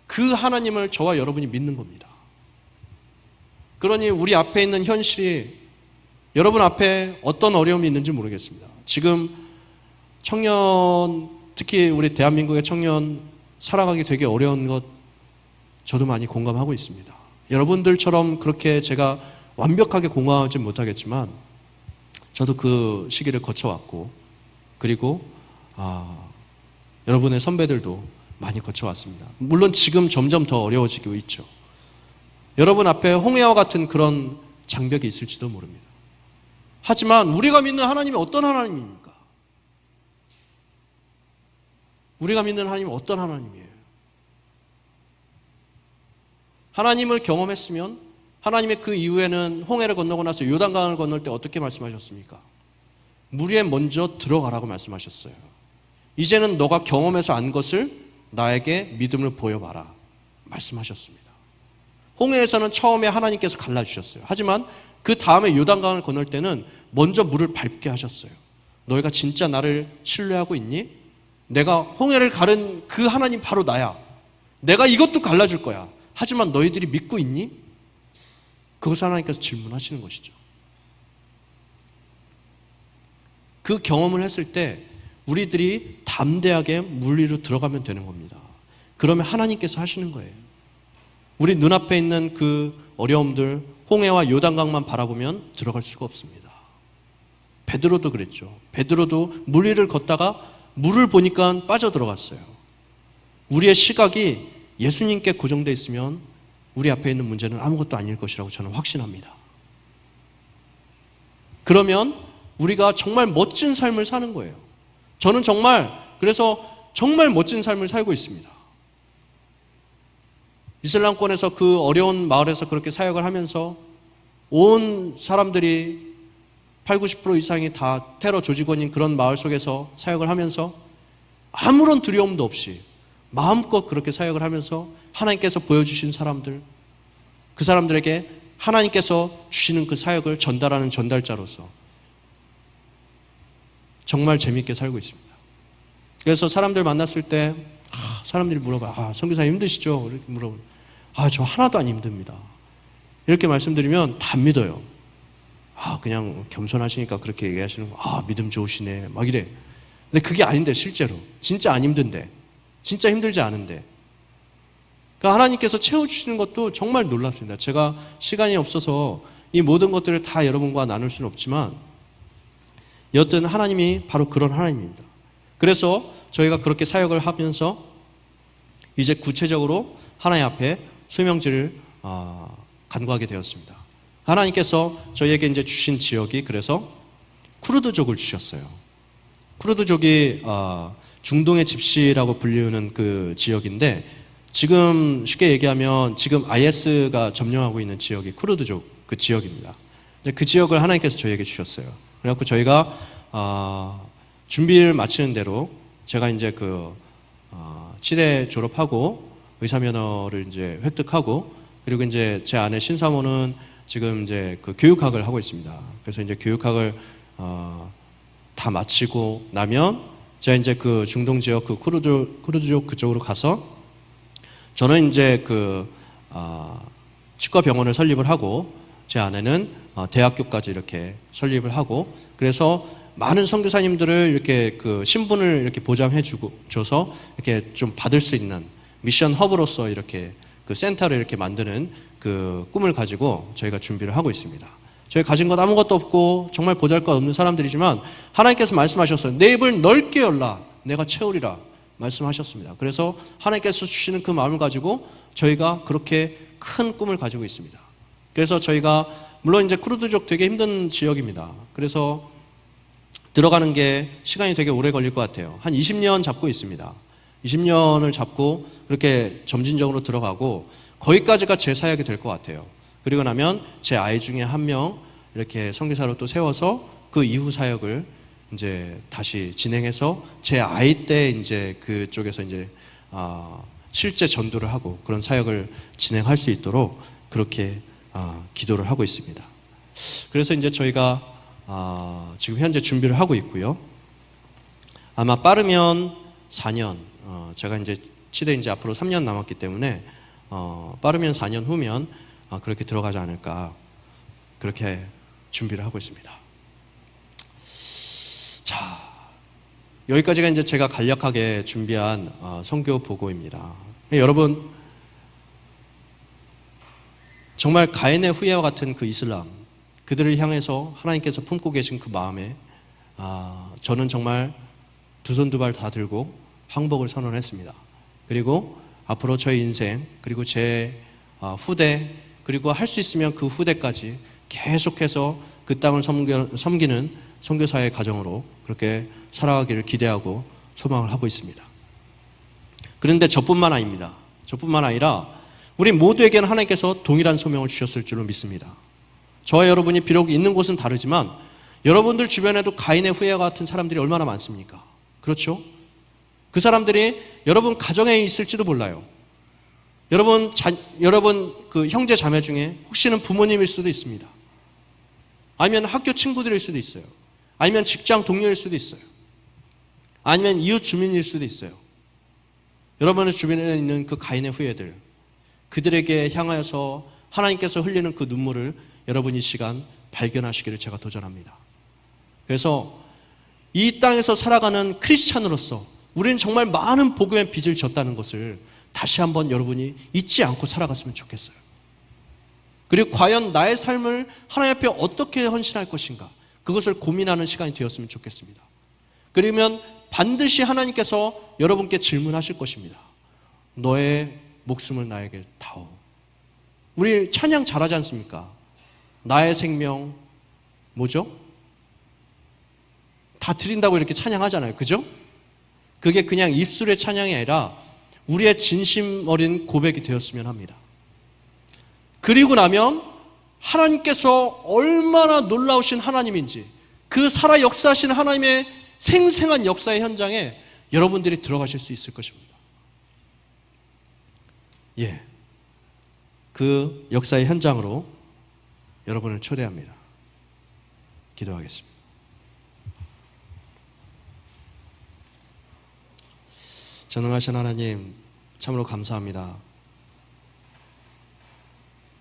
그 하나님을 저와 여러분이 믿는 겁니다. 그러니 우리 앞에 있는 현실이 여러분 앞에 어떤 어려움이 있는지 모르겠습니다. 지금 청년, 특히 우리 대한민국의 청년 살아가기 되게 어려운 것 저도 많이 공감하고 있습니다. 여러분들처럼 그렇게 제가 완벽하게 공감하지 못하겠지만 저도 그 시기를 거쳐왔고 그리고 여러분의 선배들도 많이 거쳐왔습니다. 물론 지금 점점 더 어려워지고 있죠. 여러분 앞에 홍해와 같은 그런 장벽이 있을지도 모릅니다. 하지만 우리가 믿는 하나님이 어떤 하나님입니까? 우리가 믿는 하나님은 어떤 하나님이에요? 하나님을 경험했으면 하나님의 그 이후에는 홍해를 건너고 나서 요단강을 건널 때 어떻게 말씀하셨습니까? 물 위에 먼저 들어가라고 말씀하셨어요. 이제는 너가 경험해서 안 것을 나에게 믿음을 보여봐라 말씀하셨습니다. 홍해에서는 처음에 하나님께서 갈라주셨어요. 하지만 그 다음에 요단강을 건널 때는 먼저 물을 밟게 하셨어요. 너희가 진짜 나를 신뢰하고 있니? 내가 홍해를 가른 그 하나님 바로 나야. 내가 이것도 갈라줄 거야. 하지만 너희들이 믿고 있니? 그것을 하나님께서 질문하시는 것이죠. 그 경험을 했을 때 우리들이 담대하게 물 위로 들어가면 되는 겁니다. 그러면 하나님께서 하시는 거예요. 우리 눈앞에 있는 그 어려움들, 홍해와 요단강만 바라보면 들어갈 수가 없습니다. 베드로도 그랬죠. 베드로도 물 위를 걷다가 물을 보니까 빠져들어갔어요. 우리의 시각이 예수님께 고정되어 있으면 우리 앞에 있는 문제는 아무것도 아닐 것이라고 저는 확신합니다. 그러면 우리가 정말 멋진 삶을 사는 거예요. 저는 그래서 정말 멋진 삶을 살고 있습니다. 이슬람권에서 그 어려운 마을에서 그렇게 사역을 하면서 온 사람들이 80, 90% 이상이 다 테러 조직원인 그런 마을 속에서 사역을 하면서 아무런 두려움도 없이 마음껏 그렇게 사역을 하면서 하나님께서 보여주신 사람들, 그 사람들에게 하나님께서 주시는 그 사역을 전달하는 전달자로서 정말 재미있게 살고 있습니다. 그래서 사람들 만났을 때 사람들이 물어봐. 선교사님 힘드시죠? 이렇게 물어보면 저 하나도 안 힘듭니다. 이렇게 말씀드리면 다 믿어요. 그냥 겸손하시니까 그렇게 얘기하시는 거. 믿음 좋으시네. 막 이래. 근데 그게 아닌데 실제로. 진짜 안 힘든데. 진짜 힘들지 않은데. 그러니까 하나님께서 채워주시는 것도 정말 놀랍습니다. 제가 시간이 없어서 이 모든 것들을 다 여러분과 나눌 수는 없지만 여튼 하나님이 바로 그런 하나님입니다. 그래서 저희가 그렇게 사역을 하면서 이제 구체적으로 하나님 앞에 소명지를 간구하게 되었습니다. 하나님께서 저희에게 이제 주신 지역이 그래서 쿠르드족을 주셨어요. 쿠르드족이 중동의 집시라고 불리우는 그 지역인데 지금 쉽게 얘기하면 지금 IS가 점령하고 있는 지역이 쿠르드족 그 지역입니다. 그 지역을 하나님께서 저희에게 주셨어요. 그래갖고 저희가 준비를 마치는 대로 제가 이제 치대 졸업하고 의사면허를 이제 획득하고, 그리고 이제 제 아내 신사모는 지금 이제 그 교육학을 하고 있습니다. 그래서 이제 교육학을 다 마치고 나면 제가 이제 그 중동 지역 그 쿠르드족 그쪽으로 가서 저는 이제 그 치과 병원을 설립을 하고, 제 아내는 대학교까지 이렇게 설립을 하고, 그래서 많은 선교사님들을 이렇게 그 신분을 이렇게 보장해 줘서 이렇게 좀 받을 수 있는 미션 허브로서 이렇게 그 센터를 이렇게 만드는 그 꿈을 가지고 저희가 준비를 하고 있습니다. 저희 가진 것 아무것도 없고 정말 보잘것없는 사람들이지만 하나님께서 말씀하셨어요. 내 입을 넓게 열라 내가 채우리라 말씀하셨습니다. 그래서 하나님께서 주시는 그 마음을 가지고 저희가 그렇게 큰 꿈을 가지고 있습니다. 그래서 저희가 물론 이제 쿠르드족 되게 힘든 지역입니다. 그래서 들어가는 게 시간이 되게 오래 걸릴 것 같아요. 한 20년 잡고 있습니다. 20년을 잡고 그렇게 점진적으로 들어가고 거기까지가 제 사역이 될 것 같아요. 그리고 나면 제 아이 중에 한 명 이렇게 선교사로 또 세워서 그 이후 사역을 이제 다시 진행해서 제 아이 때 이제 그쪽에서 이제 실제 전도를 하고 그런 사역을 진행할 수 있도록 그렇게 기도를 하고 있습니다. 그래서 이제 저희가 지금 현재 준비를 하고 있고요. 아마 빠르면 4년, 제가 이제 치대 이제 앞으로 3년 남았기 때문에 빠르면 4년 후면 그렇게 들어가지 않을까 그렇게 준비를 하고 있습니다. 자, 여기까지가 이제 제가 간략하게 준비한 선교 보고입니다. 여러분 정말 가인의 후예와 같은 그 이슬람 그들을 향해서 하나님께서 품고 계신 그 마음에 저는 정말 두 손 두 발 다 들고 항복을 선언했습니다. 그리고 앞으로 저의 인생 그리고 제 후대 그리고 할 수 있으면 그 후대까지 계속해서 그 땅을 섬기는 선교사의 가정으로 그렇게 살아가기를 기대하고 소망을 하고 있습니다. 그런데 저뿐만 아닙니다. 저뿐만 아니라 우리 모두에게는 하나님께서 동일한 소명을 주셨을 줄로 믿습니다. 저와 여러분이 비록 있는 곳은 다르지만 여러분들 주변에도 가인의 후예와 같은 사람들이 얼마나 많습니까? 그렇죠? 그 사람들이 여러분 가정에 있을지도 몰라요. 여러분 그 형제 자매 중에 혹시는 부모님일 수도 있습니다. 아니면 학교 친구들일 수도 있어요. 아니면 직장 동료일 수도 있어요. 아니면 이웃 주민일 수도 있어요. 여러분의 주변에 있는 그 가인의 후예들, 그들에게 향하여서 하나님께서 흘리는 그 눈물을 여러분 이 시간 발견하시기를 제가 도전합니다. 그래서 이 땅에서 살아가는 크리스찬으로서 우리는 정말 많은 복음의 빚을 졌다는 것을 다시 한번 여러분이 잊지 않고 살아갔으면 좋겠어요. 그리고 과연 나의 삶을 하나님 앞에 어떻게 헌신할 것인가 그것을 고민하는 시간이 되었으면 좋겠습니다. 그러면 반드시 하나님께서 여러분께 질문하실 것입니다. 너의 목숨을 나에게 다오. 우리 찬양 잘하지 않습니까? 나의 생명 뭐죠? 다 드린다고 이렇게 찬양하잖아요. 그죠? 그게 그냥 입술의 찬양이 아니라 우리의 진심 어린 고백이 되었으면 합니다. 그리고 나면 하나님께서 얼마나 놀라우신 하나님인지 그 살아 역사하시는 하나님의 생생한 역사의 현장에 여러분들이 들어가실 수 있을 것입니다. 예, 그 역사의 현장으로 여러분을 초대합니다. 기도하겠습니다. 전능하신 하나님 참으로 감사합니다.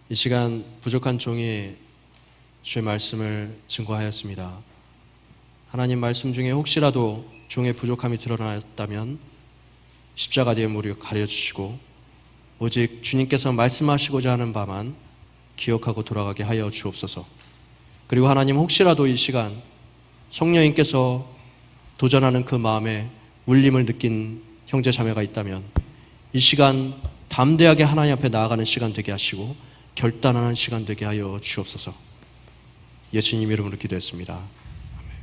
이 시간 부족한 종이 주의 말씀을 증거하였습니다. 하나님 말씀 중에 혹시라도 종의 부족함이 드러났다면 십자가 뒤에 무릎 가려주시고 오직 주님께서 말씀하시고자 하는 바만 기억하고 돌아가게 하여 주옵소서. 그리고 하나님 혹시라도 이 시간 성령님께서 도전하는 그 마음에 울림을 느낀 형제 자매가 있다면 이 시간 담대하게 하나님 앞에 나아가는 시간 되게 하시고 결단하는 시간 되게 하여 주옵소서. 예수님 이름으로 기도했습니다. 아멘.